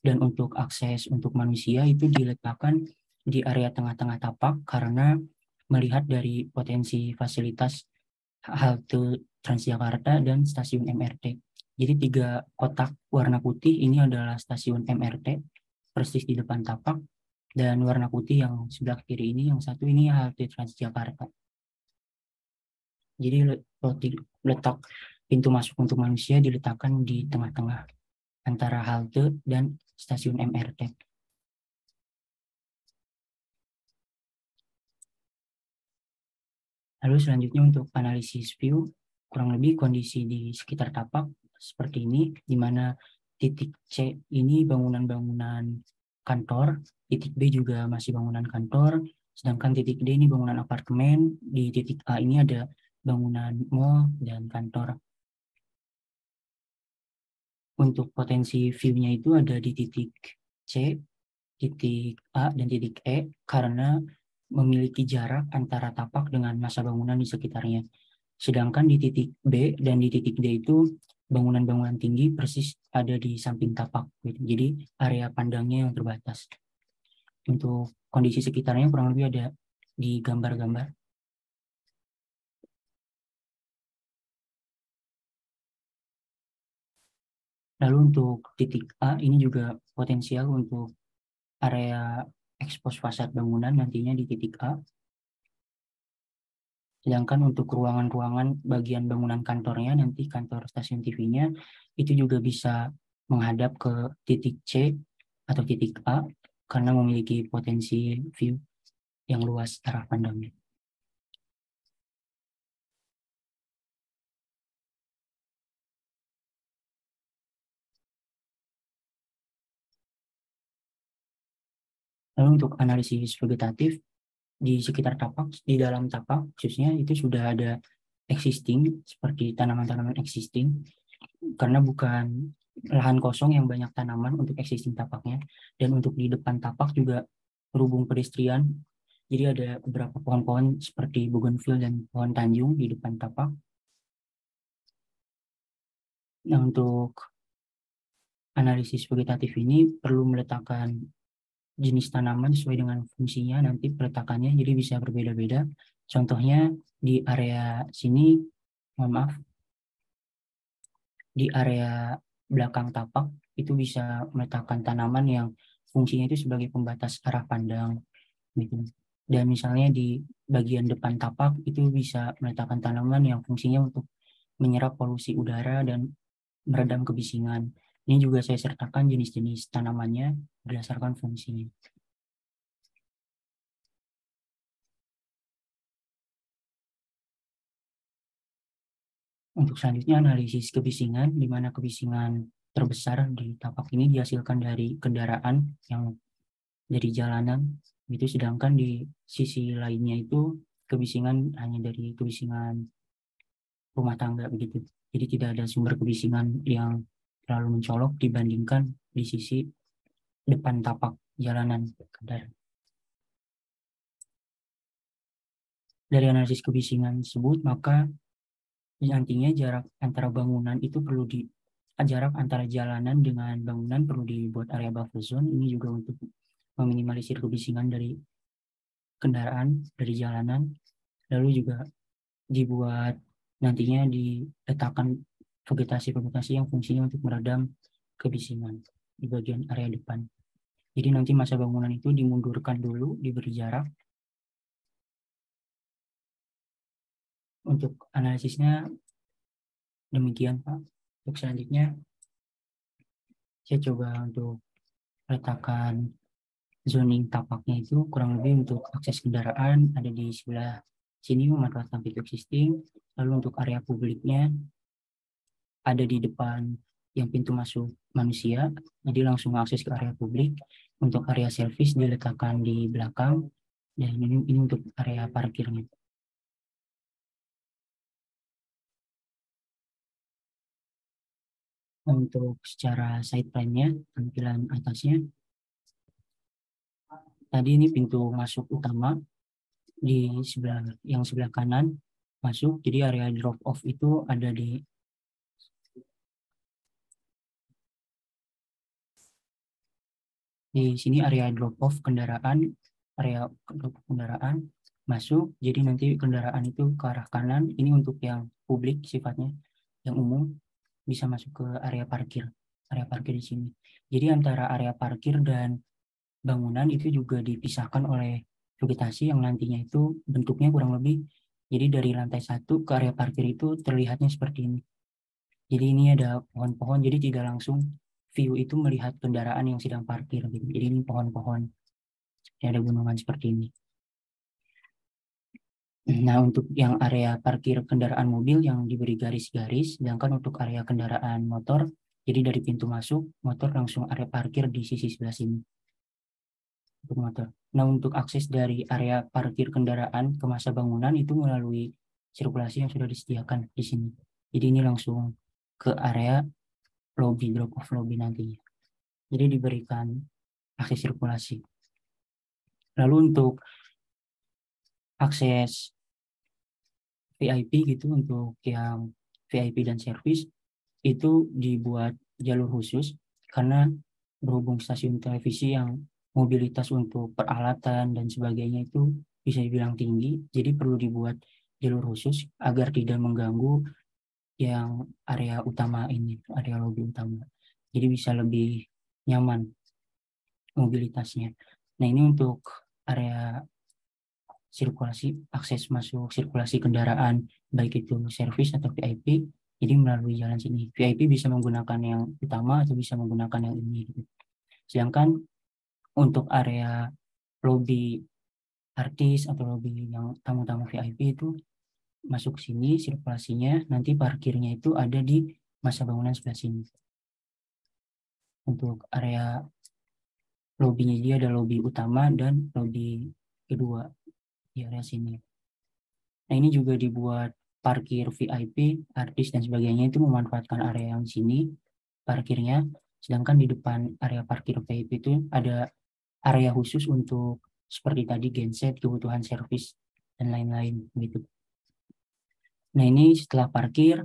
Dan untuk akses untuk manusia itu diletakkan di area tengah-tengah tapak karena melihat dari potensi fasilitas halte Transjakarta dan stasiun MRT. Jadi 3 kotak warna putih ini adalah stasiun MRT persis di depan tapak, dan warna putih yang sebelah kiri ini, yang satu ini halte Transjakarta. Jadi letak pintu masuk untuk manusia diletakkan di tengah-tengah antara halte dan stasiun MRT. Lalu selanjutnya untuk analisis view, kurang lebih kondisi di sekitar tapak seperti ini, di mana titik C ini bangunan-bangunan kantor, titik B juga masih bangunan kantor, sedangkan titik D ini bangunan apartemen, di titik A ini ada bangunan mall dan kantor. Untuk potensi view-nya itu ada di titik C, titik A, dan titik E karena memiliki jarak antara tapak dengan masa bangunan di sekitarnya. Sedangkan di titik B dan di titik D itu bangunan-bangunan tinggi persis ada di samping tapak. Jadi area pandangnya yang terbatas. Untuk kondisi sekitarnya kurang lebih ada di gambar-gambar. Lalu untuk titik A ini juga potensial untuk area ekspos fasad bangunan nantinya di titik A. Sedangkan untuk ruangan-ruangan bagian bangunan kantornya, nanti kantor stasiun TV-nya, itu juga bisa menghadap ke titik C atau titik A, karena memiliki potensi view yang luas arah pandangnya. Lalu untuk analisis vegetatif, di sekitar tapak, di dalam tapak khususnya itu sudah ada existing, seperti tanaman-tanaman existing, karena bukan lahan kosong yang banyak tanaman untuk existing tapaknya. Dan untuk di depan tapak juga berhubung pedestrian, jadi ada beberapa pohon-pohon seperti bougainville dan pohon tanjung di depan tapak. Nah, untuk analisis vegetatif ini perlu meletakkan jenis tanaman sesuai dengan fungsinya, nanti peletakannya jadi bisa berbeda-beda. Contohnya di area sini, mohon maaf, di area belakang tapak itu bisa meletakkan tanaman yang fungsinya itu sebagai pembatas arah pandang gitu. Dan misalnya di bagian depan tapak itu bisa meletakkan tanaman yang fungsinya untuk menyerap polusi udara dan meredam kebisingan. Ini juga saya sertakan jenis-jenis tanamannya berdasarkan fungsinya. Untuk selanjutnya analisis kebisingan, di mana kebisingan terbesar di tapak ini dihasilkan dari kendaraan yang dari jalanan, itu sedangkan di sisi lainnya itu kebisingan hanya dari kebisingan rumah tangga begitu. Jadi tidak ada sumber kebisingan yang terlalu mencolok dibandingkan di sisi depan tapak jalanan kendaraan. Dari analisis kebisingan tersebut, maka nantinya jarak antara bangunan itu perlu jarak antara jalanan dengan bangunan perlu dibuat area buffer zone. Ini juga untuk meminimalisir kebisingan dari kendaraan dari jalanan. Lalu juga dibuat nantinya diletakkan vegetasi-vegetasi yang fungsinya untuk meredam kebisingan di bagian area depan. Jadi nanti masa bangunan itu dimundurkan dulu, diberi jarak. Untuk analisisnya demikian, Pak. Untuk selanjutnya, saya coba untuk letakkan zoning tapaknya itu kurang lebih untuk akses kendaraan ada di sebelah sini memanfaatkan pintu existing. Lalu untuk area publiknya ada di depan yang pintu masuk manusia, jadi langsung akses ke area publik. Untuk area service diletakkan di belakang, dan ini untuk area parkirnya. Untuk secara side plan-nya, tampilan atasnya, tadi ini pintu masuk utama di sebelah kanan masuk, jadi area drop off itu ada di sini, area drop off kendaraan, masuk, jadi nanti kendaraan itu ke arah kanan. Ini untuk yang publik sifatnya, yang umum bisa masuk ke area parkir di sini. Jadi antara area parkir dan bangunan itu juga dipisahkan oleh vegetasi yang nantinya itu bentuknya kurang lebih, jadi dari lantai 1 ke area parkir itu terlihatnya seperti ini. Jadi ini ada pohon-pohon, jadi tidak langsung view itu melihat kendaraan yang sedang parkir gitu. Jadi ini pohon-pohon, ada gunungan seperti ini. Nah, untuk yang area parkir kendaraan mobil yang diberi garis-garis, sedangkan untuk area kendaraan motor, jadi dari pintu masuk motor langsung area parkir di sisi sebelah sini untuk motor. Nah, untuk akses dari area parkir kendaraan ke masa bangunan itu melalui sirkulasi yang sudah disediakan di sini. Jadi ini langsung ke area lobby, drop off lobby nantinya. Jadi diberikan akses sirkulasi. Lalu untuk akses VIP gitu, untuk yang VIP dan servis itu dibuat jalur khusus karena berhubung stasiun televisi yang mobilitas untuk peralatan dan sebagainya itu bisa dibilang tinggi, jadi perlu dibuat jalur khusus agar tidak mengganggu yang area utama ini, area lobby utama. Jadi bisa lebih nyaman mobilitasnya. Nah, ini untuk area sirkulasi, akses masuk sirkulasi kendaraan, baik itu servis atau VIP, jadi melalui jalan sini. VIP bisa menggunakan yang utama atau bisa menggunakan yang ini. Gitu. Sedangkan untuk area lobby artis atau lobby yang tamu-tamu VIP itu masuk sini, sirkulasinya, nanti parkirnya itu ada di masa bangunan sebelah sini. Untuk area lobbynya dia ada lobby utama dan lobby kedua di area sini. Nah, ini juga dibuat parkir VIP, artis dan sebagainya itu memanfaatkan area yang sini parkirnya, sedangkan di depan area parkir VIP itu ada area khusus untuk seperti tadi genset, kebutuhan servis dan lain-lain gitu. Nah, ini setelah parkir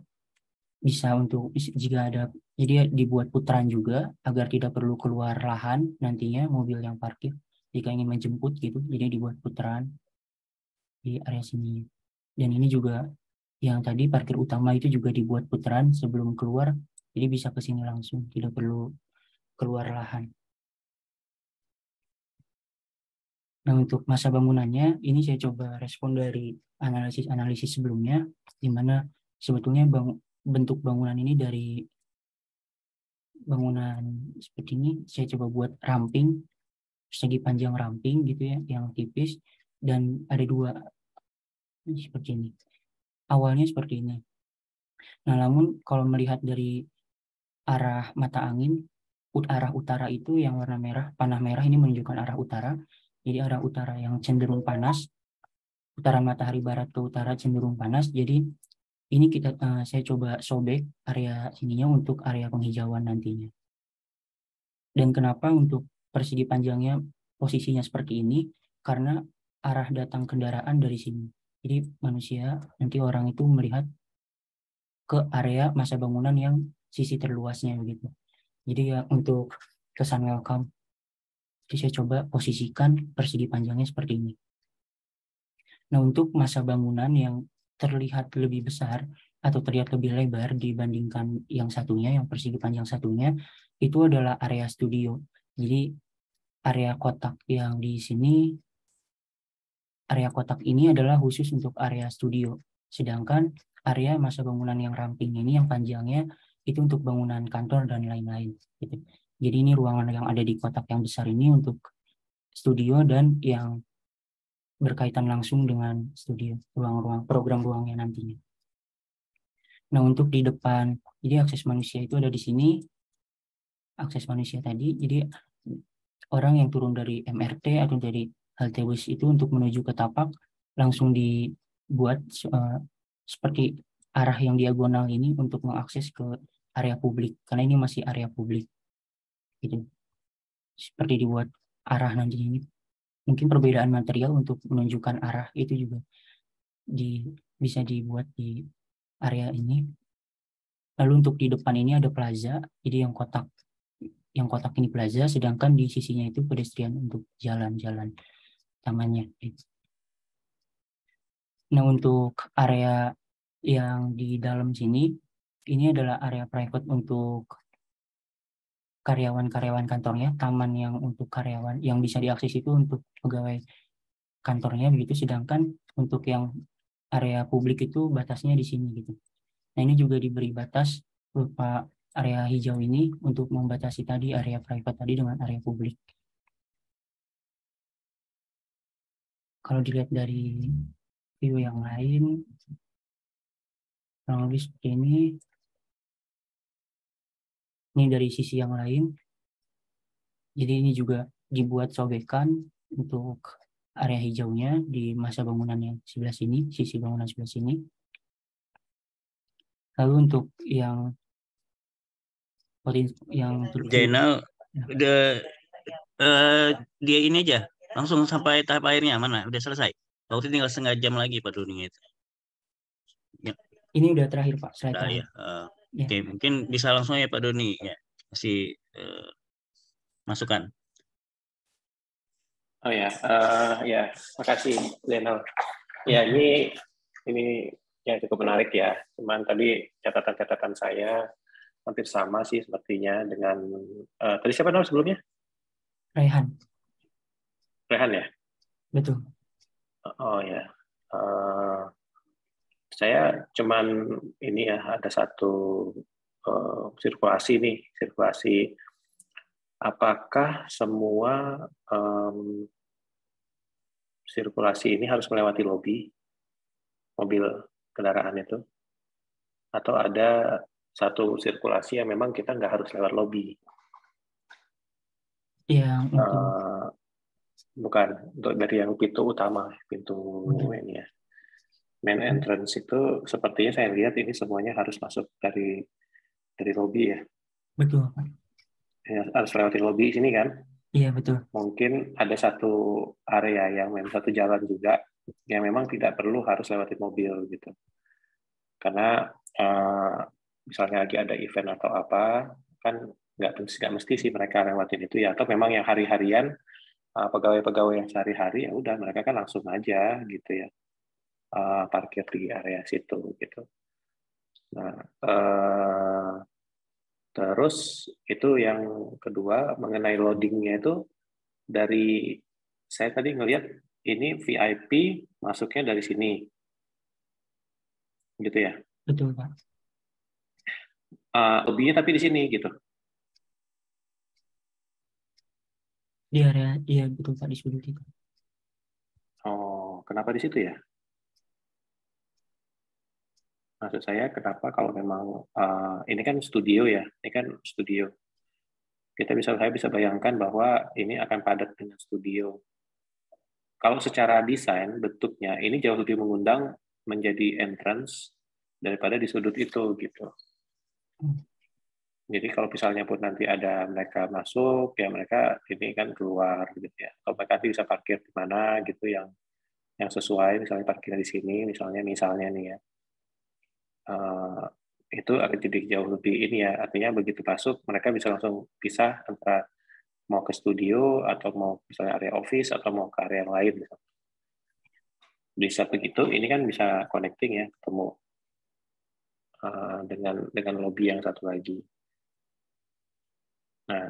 bisa untuk jika ada, jadi dibuat putaran juga agar tidak perlu keluar lahan nantinya mobil yang parkir jika ingin menjemput gitu, jadi dibuat putaran di area sini. Dan ini juga yang tadi parkir utama itu juga dibuat putaran sebelum keluar, jadi bisa ke sini langsung, tidak perlu keluar lahan. Nah, untuk masa bangunannya, ini saya coba respon dari analisis sebelumnya, di mana sebetulnya bentuk bangunan ini dari bangunan seperti ini, saya coba buat ramping, segi panjang ramping gitu ya, yang tipis, dan ada dua, seperti ini. Awalnya seperti ini. Nah, namun kalau melihat dari arah mata angin, arah utara itu yang warna merah, panah merah ini menunjukkan arah utara. Jadi arah utara yang cenderung panas, utara matahari barat ke utara cenderung panas. Jadi ini saya coba sobek area sininya untuk area penghijauan nantinya. Dan kenapa untuk persegi panjangnya posisinya seperti ini? Karena arah datang kendaraan dari sini. Jadi manusia, nanti orang itu melihat ke area masa bangunan yang sisi terluasnya begitu. Jadi ya untuk kesan welcome, jadi saya coba posisikan persegi panjangnya seperti ini. Nah, untuk masa bangunan yang terlihat lebih besar atau terlihat lebih lebar dibandingkan yang satunya, yang persegi panjang satunya, itu adalah area studio. Jadi area kotak yang di sini, area kotak ini adalah khusus untuk area studio. Sedangkan area masa bangunan yang ramping ini, yang panjangnya, itu untuk bangunan kantor dan lain-lain. Gitu. Jadi ini ruangan yang ada di kotak yang besar ini untuk studio dan yang berkaitan langsung dengan studio, ruang-ruang, program ruangnya nantinya. Nah, untuk di depan, jadi akses manusia itu ada di sini, akses manusia tadi, jadi orang yang turun dari MRT atau dari halte bus itu untuk menuju ke tapak, langsung dibuat seperti arah yang diagonal ini untuk mengakses ke area publik, karena ini masih area publik. Gitu. Seperti dibuat arah nantinya ini. Mungkin perbedaan material untuk menunjukkan arah itu juga bisa dibuat di area ini. Lalu untuk di depan ini ada plaza, jadi yang kotak ini plaza, sedangkan di sisinya itu pedestrian untuk jalan-jalan tamannya. Nah, untuk area yang di dalam sini, ini adalah area private untuk karyawan-karyawan kantornya, taman yang untuk karyawan yang bisa diakses itu untuk pegawai kantornya begitu, sedangkan untuk yang area publik itu batasnya di sini gitu. Nah, ini juga diberi batas berupa area hijau ini untuk membatasi tadi area private tadi dengan area publik. Kalau dilihat dari view yang lain, kurang lebih seperti ini. Ini dari sisi yang lain. Jadi ini juga dibuat sobekan untuk area hijaunya di masa bangunan yang sebelah sini, sisi bangunan sebelah sini. Lalu untuk yang Jainal, dia ini aja langsung sampai tahap akhirnya mana? Udah selesai. Waktu tinggal setengah jam lagi Pak Doni itu. Ya. Ini udah terakhir Pak, slide Nah, terakhir. ya. Oke, mungkin bisa langsung ya Pak Doni ya kasih masukan. Oh ya, ya, makasih Zainal. Ya, ini yang cukup menarik ya. Cuman tadi catatan-catatan saya hampir sama sih sepertinya dengan tadi siapa nama sebelumnya? Raihan. Rehan ya? Betul. Oh ya. Eh, saya cuman ini ya, ada satu sirkulasi. Apakah semua sirkulasi ini harus melewati lobi mobil kendaraan itu? Atau ada satu sirkulasi yang memang kita nggak harus lewat lobi? Yang untuk Bukan, dari yang pintu utama, pintu ini ya. Main entrance itu sepertinya saya lihat ini semuanya harus masuk dari lobi ya. betul, Pak. Ya, harus lewati lobi sini kan. Iya, betul. Mungkin ada satu area yang memang satu jalan juga yang memang tidak perlu harus lewati mobil gitu. Karena misalnya lagi ada event atau apa, kan nggak mesti sih mereka lewatin itu ya. Atau memang yang hari-harian, pegawai-pegawai yang sehari-hari, ya udah mereka kan langsung aja gitu ya, parkir di area situ gitu. Nah, terus itu yang kedua mengenai loadingnya itu, dari saya tadi ngelihat ini VIP masuknya dari sini, gitu ya. Betul, Pak. Lebihnya tapi di sini gitu. Di area, iya betul Pak, di sudut itu. Oh, kenapa di situ ya? Maksud saya kenapa kalau memang ini kan studio ya, ini kan studio. Saya bisa bayangkan bahwa ini akan padat dengan studio. Kalau secara desain bentuknya ini jauh lebih mengundang menjadi entrance daripada di sudut itu gitu. Jadi kalau misalnya pun nanti ada mereka masuk, ya mereka ini kan keluar gitu ya. Kalau mereka nanti bisa parkir di mana gitu yang sesuai, misalnya parkirnya di sini, misalnya nih ya. Itu akan jadi jauh lebih ini ya. Artinya begitu masuk, mereka bisa langsung pisah antara mau ke studio atau mau misalnya area office atau mau ke area yang lain. Misalnya. Di saat begitu, ini kan bisa connecting ya, ketemu dengan lobby yang satu lagi. Nah,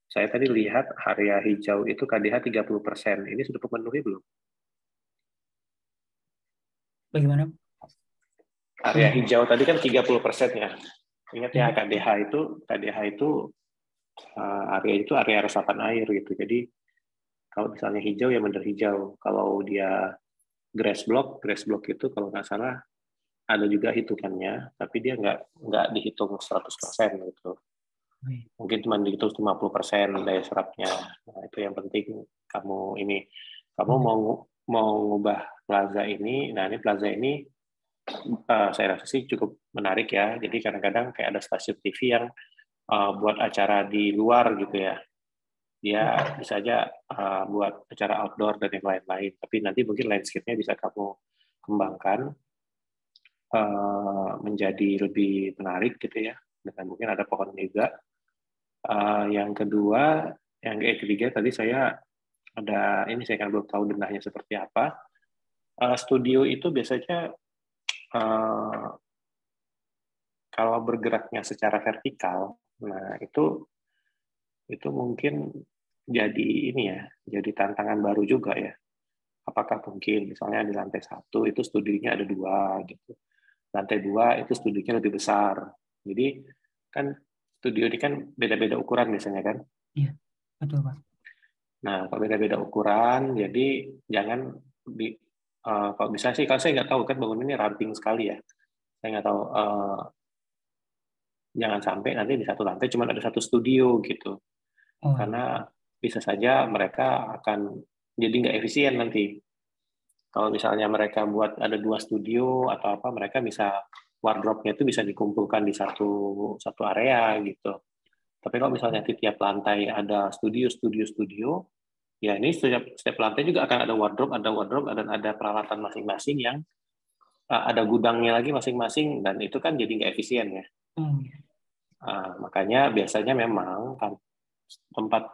saya tadi lihat area hijau itu KDH 30%. Ini sudah terpenuhi belum? Bagaimana? Area hijau tadi kan 30% ya. Ingat ya, KDH itu area itu area resapan air gitu. Jadi kalau misalnya hijau ya benar hijau. Kalau dia grass block itu kalau nggak salah ada juga hitungannya, tapi dia nggak dihitung 100% gitu. Mungkin cuma dihitung 50% daya serapnya. Nah, itu yang penting kamu mau ngubah plaza ini. Nah, ini plaza ini saya rasa sih cukup menarik ya. Jadi kadang-kadang kayak ada stasiun TV yang buat acara di luar gitu ya. Dia bisa aja buat acara outdoor dan yang lain-lain. Tapi nanti mungkin landscape-nya bisa kamu kembangkan menjadi lebih menarik gitu ya. Dan mungkin ada pohon juga. Yang ketiga tadi saya kan belum tahu denahnya seperti apa. Studio itu biasanya kalau bergeraknya secara vertikal, nah itu mungkin jadi tantangan baru juga ya. Apakah mungkin misalnya di lantai 1 itu studionya ada 2 gitu, lantai 2 itu studionya lebih besar. Jadi kan studio ini kan beda-beda ukuran biasanya kan? Iya, betul Pak. Nah, kalau beda-beda ukuran, jadi jangan kalau bisa sih, kalau saya nggak tahu kan bangunan ini ramping sekali ya, saya nggak tahu. Jangan sampai nanti di satu lantai cuma ada satu studio gitu, karena bisa saja mereka akan jadi nggak efisien nanti. Kalau misalnya mereka buat ada 2 studio atau apa, mereka bisa wardrobe-nya itu bisa dikumpulkan di satu area gitu. Tapi kalau misalnya di tiap lantai ada studio, ya ini setiap lantai juga akan ada wardrobe, dan ada peralatan masing-masing yang ada gudangnya lagi masing-masing, dan itu kan jadi nggak efisien ya. Makanya biasanya memang kan tempat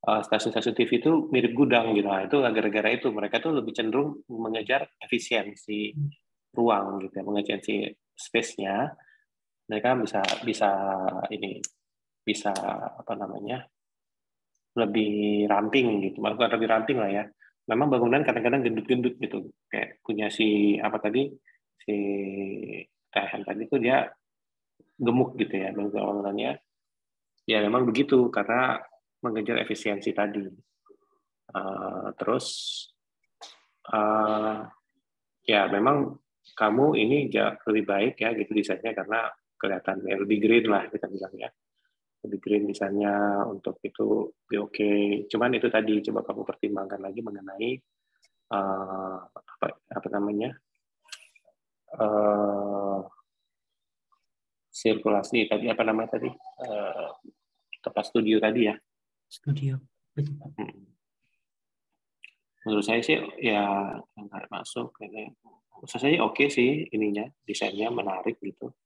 stasiun-stasiun TV itu mirip gudang gitu. Nah, itu gara-gara itu mereka tuh lebih cenderung mengejar efisiensi ruang gitu ya, mengejar space-nya. Mereka bisa bisa apa namanya lebih ramping gitu, bukan lebih ramping lah ya. Memang bangunan kadang-kadang gendut-gendut gitu, kayak punya si apa tadi si Rehan tadi tuh dia gemuk gitu ya bangunannya. Ya memang begitu karena mengejar efisiensi tadi. Terus ya memang kamu ini lebih baik ya gitu desainnya karena kelihatan ya, lebih green lah kita bilang ya. Lebih green desainnya untuk itu oke. Cuman itu tadi coba kamu pertimbangkan lagi mengenai apa namanya sirkulasi tadi apa namanya tadi tempat studio tadi ya. Studio, betul Pak. Menurut saya sih ya nggak masuk. Menurut saya oke sih ininya desainnya menarik gitu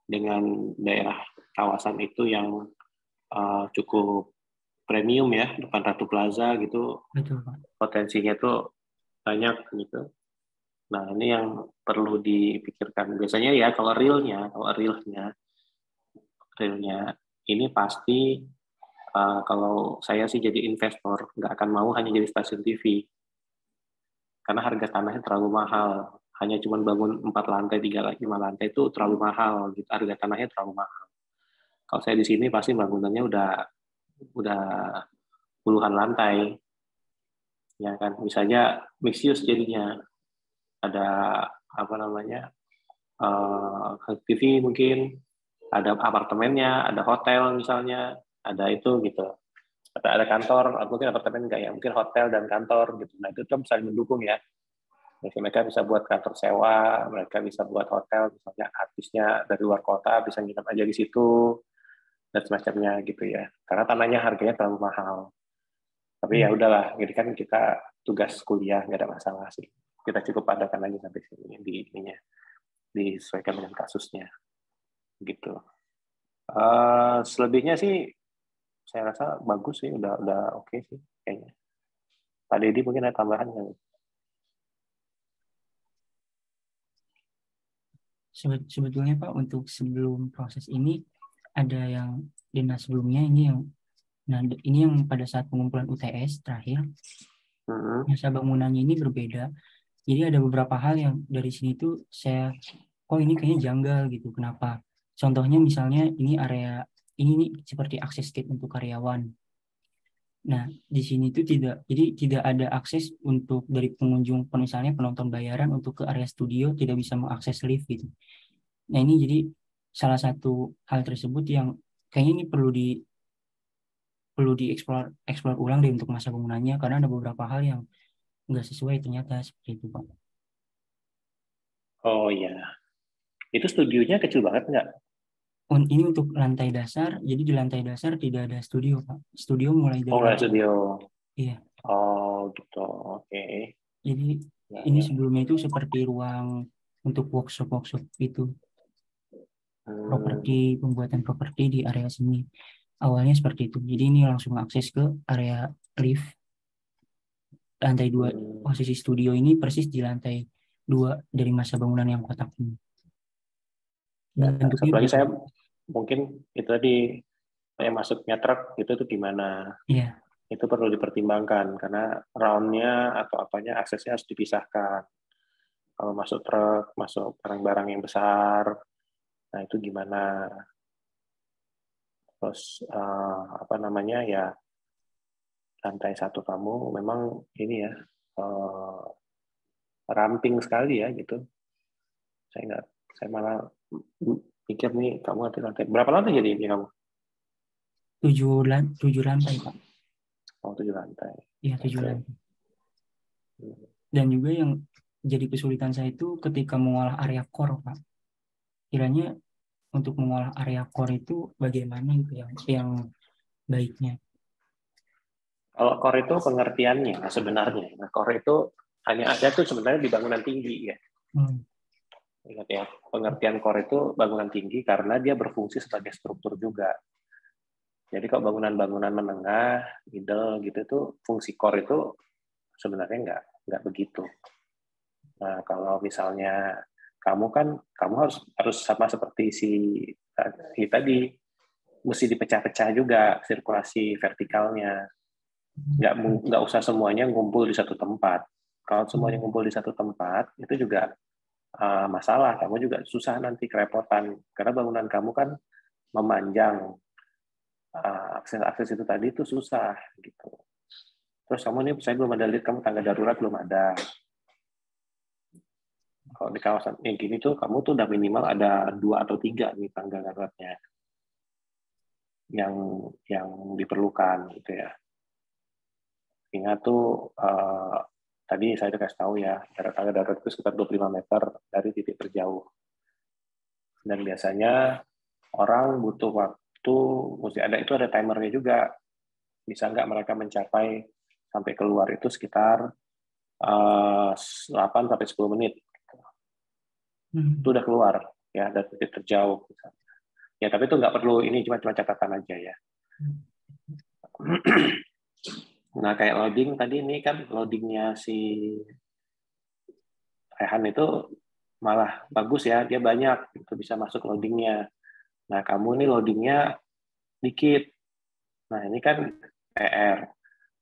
dengan daerah kawasan itu yang cukup premium ya depan Ratu Plaza gitu. Betul Pak. Potensinya tuh banyak gitu. Nah ini yang perlu dipikirkan. Biasanya ya kalau realnya ini pasti kalau saya sih jadi investor nggak akan mau hanya jadi stasiun TV karena harga tanahnya terlalu mahal. Hanya cuma bangun 4 lantai, 5 lantai itu terlalu mahal. Gitu. Harga tanahnya terlalu mahal. Kalau saya di sini pasti bangunannya udah puluhan lantai, ya kan. Misalnya mixed use jadinya ada apa namanya TV mungkin, ada apartemennya, ada hotel misalnya, ada itu gitu. Ada kantor, mungkin apartemen enggak ya, mungkin hotel dan kantor gitu. Nah itu kan saling mendukung ya. Mereka bisa buat kantor sewa, mereka bisa buat hotel, misalnya artisnya dari luar kota bisa nginep aja di situ, dan semacamnya gitu ya. Karena tanahnya harganya terlalu mahal. Tapi ya udahlah, jadi kan kita tugas kuliah, nggak ada masalah sih. Kita cukup adakan lagi sampai sini, disesuaikan dengan kasusnya. Gitu. Selebihnya sih, saya rasa bagus sih, udah oke sih kayaknya. Pak Deddy mungkin ada tambahan nggak? Sebetulnya Pak, untuk sebelum proses ini ada yang dinas sebelumnya ini yang pada saat pengumpulan UTS terakhir masa bangunannya ini berbeda. Jadi ada beberapa hal yang dari sini tuh ini kayaknya janggal gitu. Kenapa? Contohnya misalnya ini area ini seperti akses gate untuk karyawan. Nah, di sini tuh tidak ada akses untuk dari pengunjung, misalnya penonton bayaran untuk ke area studio tidak bisa mengakses lift gitu. Nah, ini jadi salah satu hal tersebut yang kayaknya ini perlu dieksplor ulang deh untuk masa bangunannya karena ada beberapa hal yang nggak sesuai ternyata seperti itu Pak. Oh iya, itu studionya kecil banget nggak? Ini untuk lantai dasar, jadi di lantai dasar tidak ada studio Pak. Studio mulai dari nggak studio. Iya. Oh gitu, oke. Jadi ini sebelumnya itu seperti ruang untuk workshop itu. Pembuatan properti di area sini. Awalnya seperti itu. Jadi ini langsung akses ke area lift. Lantai 2, posisi studio ini persis di lantai 2 dari masa bangunan yang kotak ini. Satu lagi saya mungkin itu tadi yang masuknya truk itu tuh gimana? Iya. Itu perlu dipertimbangkan karena round-nya atau apanya aksesnya harus dipisahkan. Kalau masuk truk, masuk barang-barang yang besar, nah itu gimana? Terus apa namanya ya lantai 1 kamu memang ini ya ramping sekali ya gitu. Saya malah pikir nih kamu lantai berapa lantai jadi ini kamu? 7 lantai Pak. Oh 7 lantai. Iya 7 lantai. Dan juga yang jadi kesulitan saya itu ketika mengolah area core Pak. Kiranya untuk mengolah area core itu bagaimana gitu yang baiknya? Kalau core itu pengertiannya sebenarnya. Nah, core itu hanya ada tuh sebenarnya di bangunan tinggi ya. Ingat ya, pengertian core itu bangunan tinggi karena dia berfungsi sebagai struktur juga. Jadi kalau bangunan-bangunan menengah, middle gitu itu fungsi core itu sebenarnya nggak begitu. Nah, kalau misalnya kamu harus sama seperti si tadi mesti dipecah-pecah juga sirkulasi vertikalnya. Nggak usah semuanya ngumpul di satu tempat. Kalau semuanya ngumpul di satu tempat, itu juga masalah. Kamu juga susah nanti, kerepotan. Karena bangunan kamu kan memanjang. Akses itu tadi itu susah. Gitu. Terus kamu nih, saya belum ada lift, kamu tangga darurat belum ada. Kalau di kawasan yang gini tuh, kamu tuh udah minimal ada 2 atau 3 nih tangga daruratnya yang diperlukan gitu ya. Ingat tuh tadi saya kasih tahu ya, jarak tangga darurat itu sekitar 25 meter dari titik terjauh. Dan biasanya orang butuh waktu, mesti ada itu ada timernya juga. Bisa nggak mereka mencapai sampai keluar itu sekitar 8 sampai 10 menit. Itu udah keluar ya dari titik terjauh. Ya tapi itu nggak perlu, ini cuma catatan aja ya. Nah kayak loading tadi, ini kan loadingnya si Rehan itu malah bagus ya, dia banyak itu bisa masuk loadingnya. Nah kamu nih loadingnya dikit. Nah ini kan PR.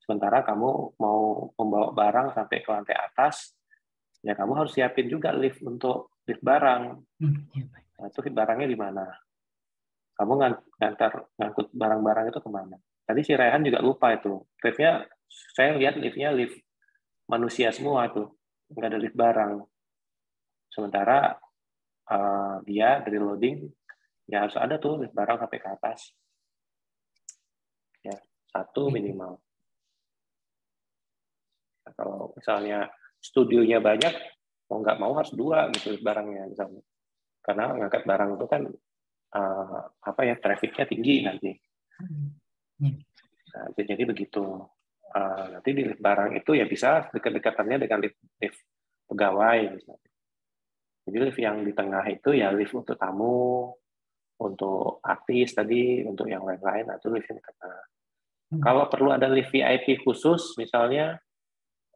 Sementara kamu mau membawa barang sampai ke lantai atas, ya kamu harus siapin juga lift untuk lift barang. Nah, itu lift barangnya di mana? Kamu ngangkut barang-barang itu kemana? Tadi si Rehan juga lupa itu. Liftnya, saya lihat liftnya lift manusia semua tuh, nggak ada lift barang. Sementara dia dari loading, ya harus ada tuh lift barang sampai ke atas. Ya, 1 minimal. Nah, kalau misalnya studionya banyak, mau nggak mau harus 2 gitu barangnya misalnya. Karena ngangkat barang itu kan trafficnya tinggi nanti. Nah, jadi begitu. Nanti di lift barang itu ya bisa dekat-dekatannya dengan lift pegawai misalnya. Jadi lift yang di tengah itu ya lift untuk tamu, untuk artis tadi, untuk yang lain-lain, atau lift yang di tengah. Kalau perlu ada lift VIP khusus, misalnya,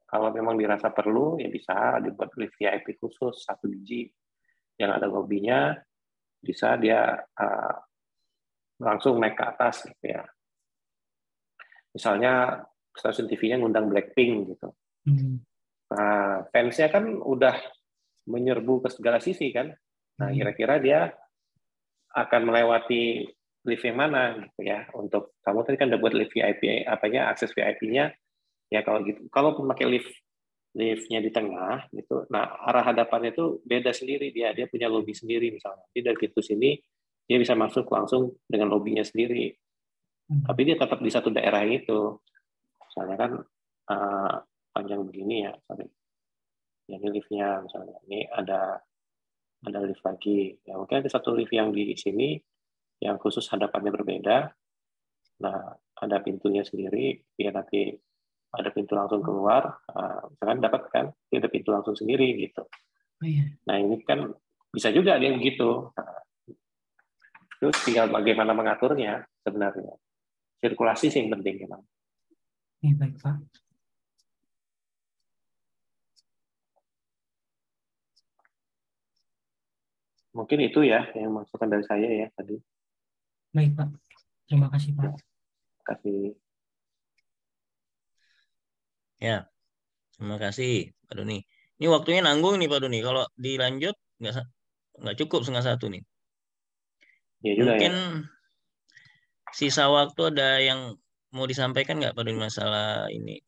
kalau memang dirasa perlu, ya bisa dibuat lift VIP khusus 1 biji yang ada lobbynya, bisa dia langsung naik ke atas gitu ya. Misalnya stasiun TV-nya ngundang Blackpink gitu. Nah, fansnya kan udah menyerbu ke segala sisi kan. Nah, kira-kira dia akan melewati lift yang mana gitu ya. Untuk kamu tadi kan udah buat lift VIP, akses VIP-nya. Ya kalau gitu, kalau memakai liftnya di tengah gitu, nah arah hadapannya itu beda sendiri, dia punya lobby sendiri misalnya. Jadi dari pintu sini dia bisa masuk langsung dengan lobbynya sendiri. Tapi dia tetap di satu daerah itu. Misalnya kan panjang begini ya, misalnya. Jadi liftnya misalnya ini ada lift lagi. Ya mungkin ada satu lift yang di sini yang khusus hadapannya berbeda. Nah ada pintunya sendiri. Ya nanti ada pintu langsung keluar. Misalkan dapat kan, ada pintu langsung sendiri gitu. Nah ini kan bisa juga dia begitu. Terus tinggal bagaimana mengaturnya sebenarnya. Sirkulasi sih yang penting memang. Baik Pak. Mungkin itu ya yang masukan dari saya ya tadi. Baik Pak. Terima kasih Pak. Terima kasih. Ya, terima kasih Pak Doni. Ini waktunya nanggung nih Pak Doni. Kalau dilanjut nggak cukup 1:30 nih. Ya juga Mungkin ya. sisa waktu ada yang mau disampaikan nggak Pak Doni masalah ini?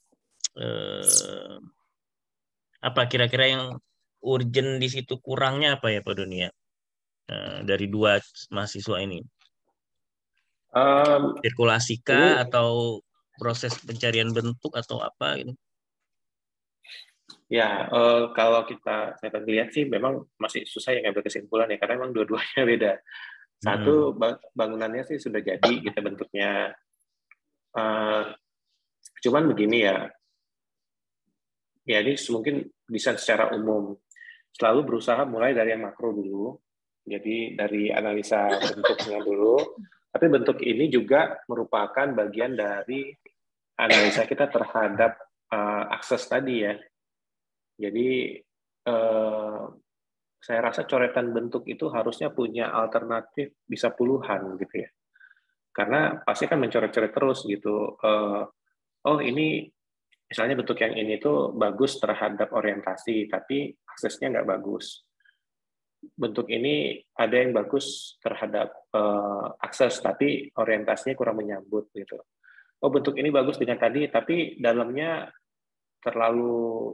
Apa kira-kira yang urgent di situ, kurangnya apa ya Pak Doni ya? Dari 2 mahasiswa ini. Sirkulasi kah atau proses pencarian bentuk atau apa gitu? Ya, kalau saya lihat sih memang masih susah ya ngambil kesimpulan ya, karena memang dua-duanya beda. Satu, bangunannya sih sudah jadi gitu bentuknya. Cuman begini ya ini mungkin desain secara umum. Selalu berusaha mulai dari yang makro dulu, jadi dari analisa bentuknya dulu. Tapi bentuk ini juga merupakan bagian dari analisa kita terhadap akses tadi ya. Jadi saya rasa coretan bentuk itu harusnya punya alternatif bisa puluhan gitu ya. Karena pasti kan mencoret-coret terus gitu. Oh ini misalnya bentuk yang ini tuh bagus terhadap orientasi, tapi aksesnya nggak bagus. Bentuk ini ada yang bagus terhadap akses, tapi orientasinya kurang menyambut gitu. Oh bentuk ini bagus dengan tadi, tapi dalamnya terlalu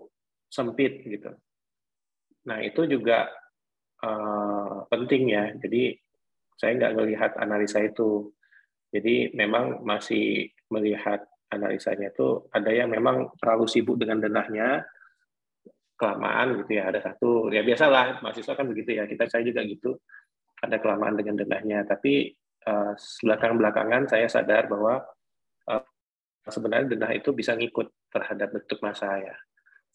sempit gitu. Nah itu juga penting ya. Jadi saya nggak melihat analisa itu. Jadi memang masih melihat analisanya itu ada yang memang terlalu sibuk dengan denahnya, kelamaan gitu ya. Ada satu ya biasalah mahasiswa kan begitu ya. Saya juga gitu. Ada kelamaan dengan denahnya. Tapi belakangan saya sadar bahwa sebenarnya denah itu bisa ngikut terhadap bentuk massa ya.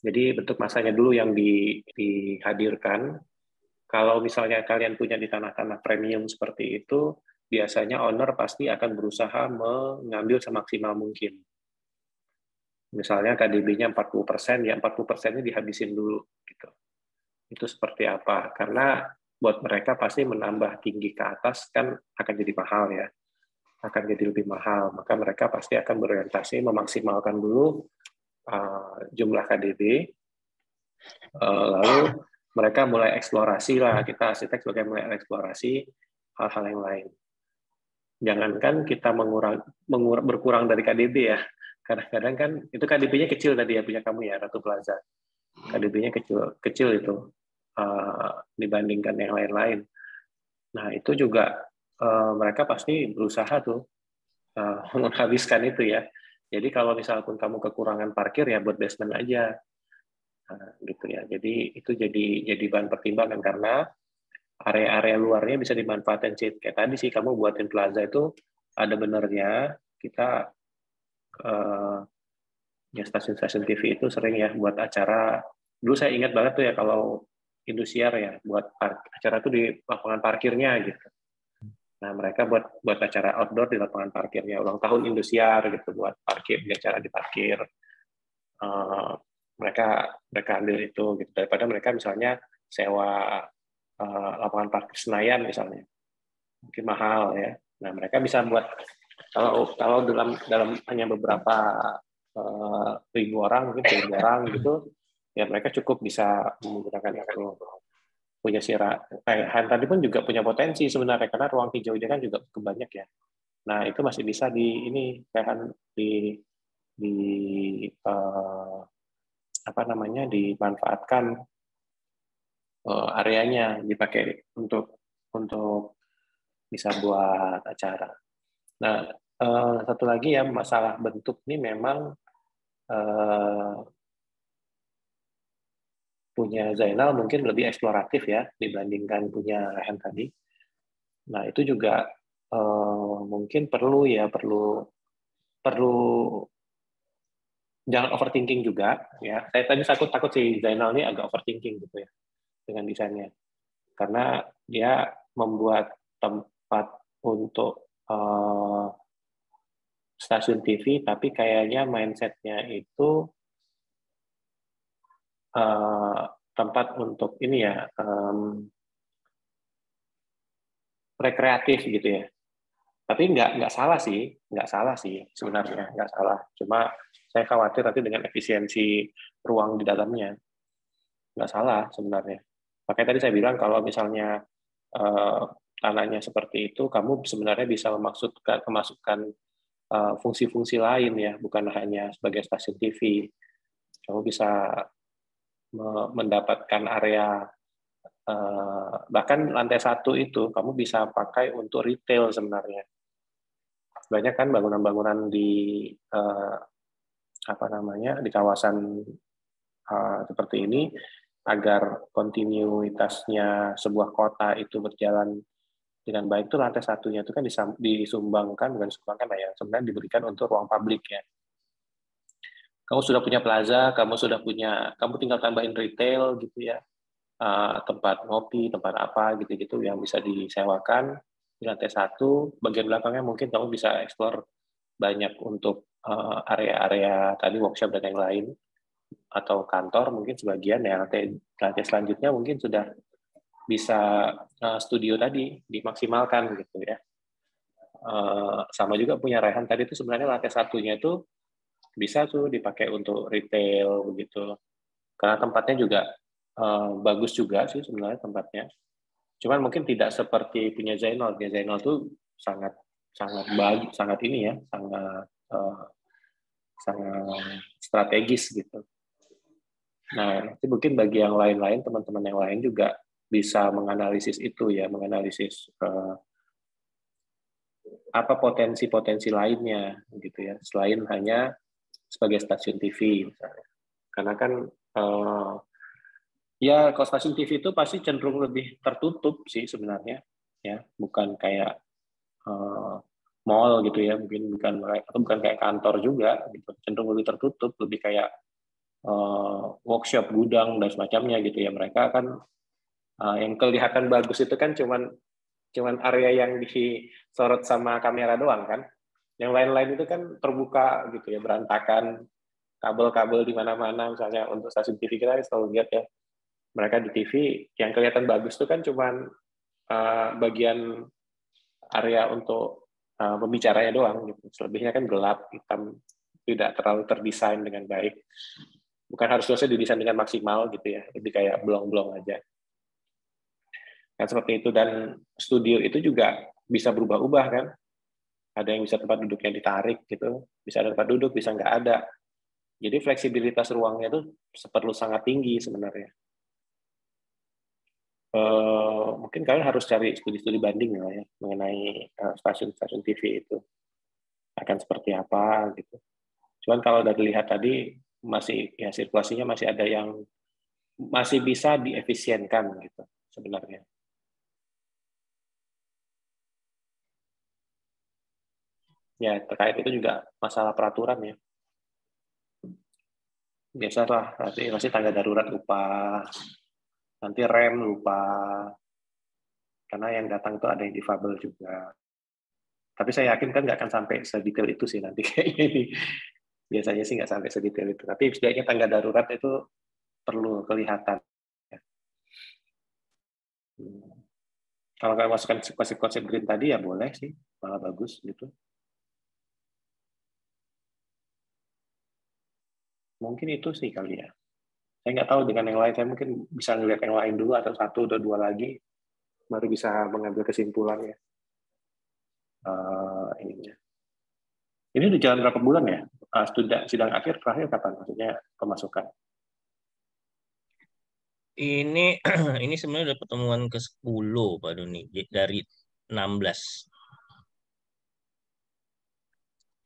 Jadi bentuk massanya dulu yang dihadirkan. Kalau misalnya kalian punya di tanah-tanah premium seperti itu, biasanya owner pasti akan berusaha mengambil semaksimal mungkin. Misalnya KDB-nya 40%, ya 40%-nya dihabisin dulu. Gitu. Itu seperti apa? Karena buat mereka pasti menambah tinggi ke atas kan akan jadi mahal ya. Akan jadi lebih mahal. Maka mereka pasti akan berorientasi memaksimalkan dulu jumlah KDB, lalu mereka mulai eksplorasi lah, kita arsitek sebagai mulai eksplorasi hal-hal yang lain. Jangankan kita berkurang dari KDB ya, kadang-kadang kan itu KDB-nya kecil tadi ya punya kamu ya Ratu Plaza, KDB-nya kecil itu dibandingkan yang lain-lain. Nah itu juga mereka pasti berusaha tuh menghabiskan itu ya. Jadi kalau misalpun kamu kekurangan parkir ya buat basement aja. Gitu ya. Jadi itu jadi bahan pertimbangan karena area-area luarnya bisa dimanfaatkan kayak tadi sih kamu buatin plaza itu ada benernya kita ya stasiun-stasiun TV itu sering ya buat acara. Dulu saya ingat banget tuh ya kalau Indosiar ya buat acara tuh di lapangan parkirnya gitu. Nah mereka buat acara outdoor di lapangan parkirnya, ulang tahun Indosiar gitu buat parkir, acara di parkir. Mereka ambil itu gitu daripada mereka misalnya sewa lapangan parkir Senayan misalnya mungkin mahal ya. Nah mereka bisa buat kalau dalam hanya beberapa ribu orang mungkin 1.000 orang gitu ya mereka cukup bisa menggunakan itu. Punya Han tadi pun juga punya potensi sebenarnya karena ruang hijaunya kan juga cukup banyak ya. Nah itu masih bisa dimanfaatkan areanya dipakai untuk bisa buat acara. Nah satu lagi ya masalah bentuk ini memang punya Zainal mungkin lebih eksploratif ya dibandingkan punya Rehan tadi. Nah itu juga mungkin perlu jangan overthinking juga ya. Saya tadi takut si Zainal ini agak overthinking gitu ya dengan desainnya. Karena dia membuat tempat untuk stasiun TV tapi kayaknya mindset-nya itu tempat untuk ini ya rekreatif gitu ya. Tapi nggak salah sih sebenarnya nggak salah. Cuma saya khawatir nanti dengan efisiensi ruang di dalamnya nggak salah sebenarnya. Makanya tadi saya bilang kalau misalnya tanahnya seperti itu, kamu sebenarnya bisa memasukkan fungsi-fungsi lain ya, bukan hanya sebagai stasiun TV. Kamu bisa mendapatkan area bahkan lantai 1 itu kamu bisa pakai untuk retail sebenarnya. Banyak kan bangunan-bangunan di di kawasan seperti ini agar kontinuitasnya sebuah kota itu berjalan dengan baik itu lantai 1-nya itu kan disumbangkan bukan disumbangkan ya sebenarnya diberikan untuk ruang publik ya. Kamu sudah punya plaza, kamu tinggal tambahin retail gitu ya, tempat ngopi, tempat apa gitu-gitu yang bisa disewakan di lantai 1. Bagian belakangnya mungkin kamu bisa explore banyak untuk area-area tadi workshop dan yang lain atau kantor mungkin sebagian ya. Lantai selanjutnya mungkin sudah bisa studio tadi dimaksimalkan gitu ya. sama juga punya Raihan tadi itu sebenarnya lantai satunya itu bisa tuh dipakai untuk retail begitu. Karena tempatnya juga bagus juga sih sebenarnya tempatnya. Cuman mungkin tidak seperti punya Zainal. Punya Zainal tuh sangat sangat bagus, sangat ini ya, sangat strategis gitu. Nah, nanti mungkin bagi yang lain-lain, teman-teman yang lain juga bisa menganalisis itu ya, menganalisis apa potensi-potensi lainnya gitu ya, selain hanya sebagai stasiun TV misalnya. Karena kan ya kalau stasiun TV itu pasti cenderung lebih tertutup sih sebenarnya, ya, bukan kayak mall gitu ya, mungkin bukan kayak kantor juga gitu, cenderung lebih tertutup, lebih kayak workshop, gudang dan semacamnya gitu ya. Mereka kan yang kelihatan bagus itu kan cuman area yang disorot sama kamera doang kan. Yang lain-lain itu kan terbuka gitu ya, berantakan, kabel-kabel di mana-mana. Misalnya untuk stasiun TV kita selalu lihat ya, mereka di TV yang kelihatan bagus itu kan cuman bagian area untuk pembicaranya doang gitu. Selebihnya kan gelap, hitam, tidak terlalu terdesain dengan baik. Bukan harus selesai didesain dengan maksimal gitu ya, lebih kayak blong-blong aja. Kan seperti itu. Dan studio itu juga bisa berubah-ubah kan. Ada yang bisa tempat duduknya ditarik gitu, bisa ada tempat duduk, bisa nggak ada. Jadi fleksibilitas ruangnya itu perlu sangat tinggi sebenarnya. Mungkin kalian harus cari studi-studi banding ya mengenai stasiun-stasiun TV itu akan seperti apa gitu. Cuman kalau udah dilihat tadi masih ya sirkulasinya masih ada yang masih bisa diefisienkan gitu sebenarnya. Ya, terkait itu juga masalah peraturan ya. Biasalah, nanti tangga darurat lupa, nanti rem lupa, karena yang datang itu ada yang difabel juga. Tapi saya yakin kan nggak akan sampai sedetail itu sih nanti kayaknya ini. Biasanya sih nggak sampai sedetail itu. Tapi setidaknya tangga darurat itu perlu kelihatan. Kalau nggak masukkan konsep green tadi ya boleh sih, malah bagus gitu. Mungkin itu sih kali ya. Saya nggak tahu dengan yang lain, saya mungkin bisa ngelihat yang lain dulu atau satu atau dua lagi, baru bisa mengambil kesimpulannya. Ininya. Ini udah jalan berapa bulan ya? Sidang akhir terakhir kapan? Maksudnya pemasukan? Ini ini sebenarnya udah pertemuan ke-10 Pak Doni dari 16.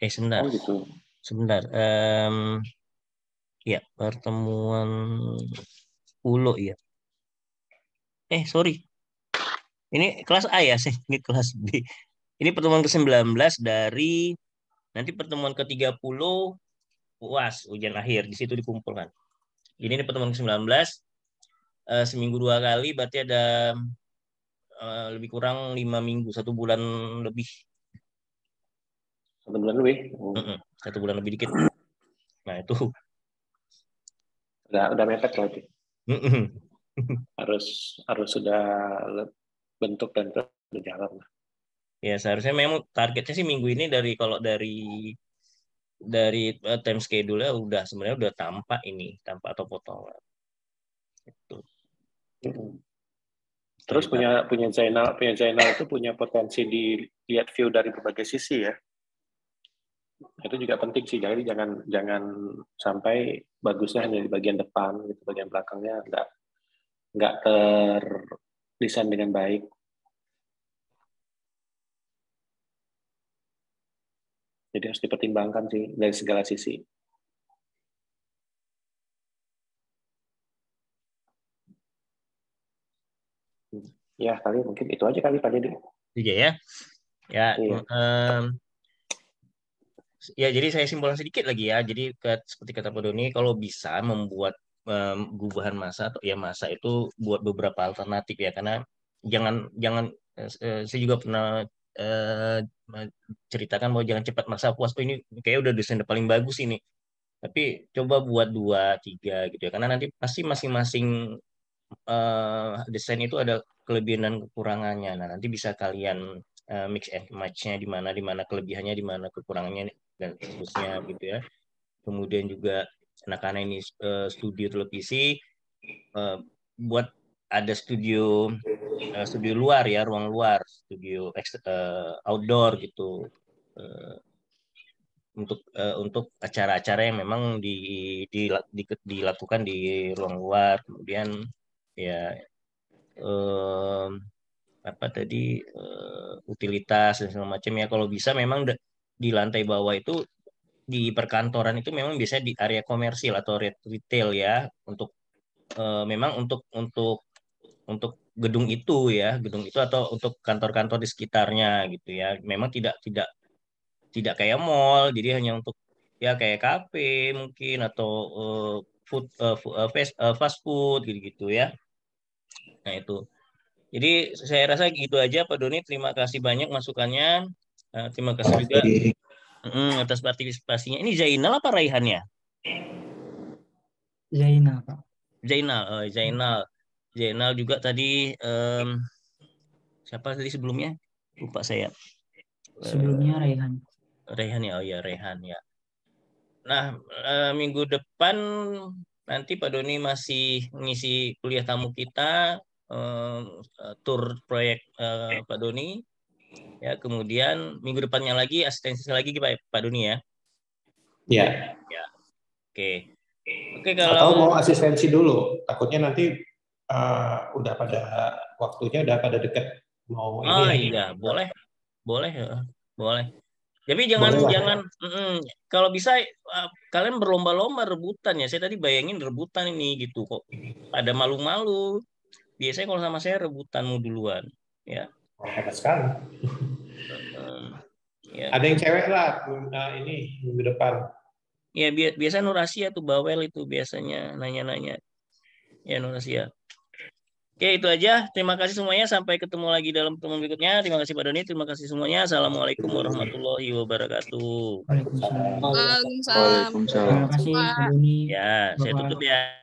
Sebentar. Oh gitu. Sebentar. Ya, pertemuan 10 ya. Sorry. Ini kelas A ya, ini kelas B. Ini pertemuan ke-19 dari nanti pertemuan ke-30 UAS, ujian akhir, di situ dikumpulkan. Ini pertemuan ke-19, seminggu 2 kali, berarti ada lebih kurang 5 minggu, 1 bulan lebih. 1 bulan lebih? 1 bulan lebih dikit. Nah, itu. Udah mepet berarti. harus sudah bentuk dan berjalan. Ya, seharusnya memang targetnya sih minggu ini kalau dari time schedule-nya sebenarnya udah tampak atau potongan. Itu. Terus punya Zainal itu punya potensi dilihat view dari berbagai sisi ya. Itu juga penting sih, jadi jangan sampai bagusnya hanya di bagian depan gitu, bagian belakangnya nggak terdesain dengan baik. Jadi harus dipertimbangkan sih dari segala sisi. Ya, kali mungkin itu aja kali Pak Deddy. Iya ya. Ya, iya. Ya, jadi saya simpulkan sedikit lagi ya. Jadi seperti kata Pak Doni, kalau bisa membuat gubahan massa atau ya massa itu buat beberapa alternatif ya, karena jangan saya juga pernah ceritakan bahwa jangan cepat masa puas. Oh, ini kayak udah desain paling bagus ini. Tapi coba buat 2, 3 gitu ya. Karena nanti pasti masing-masing desain itu ada kelebihan dan kekurangannya. Nah, nanti bisa kalian mix and match-nya di mana kelebihannya, di mana kekurangannya dan seterusnya gitu ya. Kemudian juga karena ini studio televisi, buat ada studio luar ya, ruang luar, studio outdoor gitu, untuk acara-acara yang memang dilakukan di ruang luar. Kemudian ya apa tadi utilitas dan segala macam ya, kalau bisa memang di lantai bawah itu, di perkantoran itu memang biasanya di area komersil atau retail ya, untuk memang untuk gedung itu ya, gedung itu atau untuk kantor-kantor di sekitarnya gitu ya. Memang tidak kayak mall, jadi hanya untuk ya kayak kafe mungkin, atau fast food gitu-gitu ya. Nah itu. Jadi saya rasa gitu aja Pak Doni. Terima kasih banyak masukannya. Terima kasih juga atas partisipasinya. Ini Zainal apa Raihan ya? Zainal, Pak. Zainal juga tadi, siapa tadi sebelumnya? Lupa saya. Sebelumnya Raihan. Raihan ya, oh ya Raihan ya. Nah, minggu depan nanti Pak Doni masih mengisi kuliah tamu kita, tur proyek Pak Doni. Ya, kemudian minggu depannya lagi asistensi lagi Pak Doni ya. Ya. Ya. Oke. Oke, Atau kalau mau asistensi dulu, takutnya nanti udah pada waktunya, udah pada dekat mau ini ya. iya, boleh ya, boleh. Tapi jangan kalau bisa kalian berlomba-lomba rebutan ya. Saya tadi bayangin rebutan ini gitu kok. Ada malu-malu. Biasanya kalau sama saya rebutanmu duluan, ya. Hebat sekali. Ya. Ada yang cewek lah ini minggu depan. Ya biasa Nur Asia tuh bawel itu biasanya nanya-nanya. Ya Nur Asia. Oke, itu aja. Terima kasih semuanya. Sampai ketemu lagi dalam pertemuan berikutnya. Terima kasih Pak Doni. Terima kasih semuanya. Assalamualaikum warahmatullahi wabarakatuh. Waalaikumsalam. Waalaikumsalam. Waalaikumsalam. Terima kasih Pak Doni. Ya, saya Bapak. tutup ya.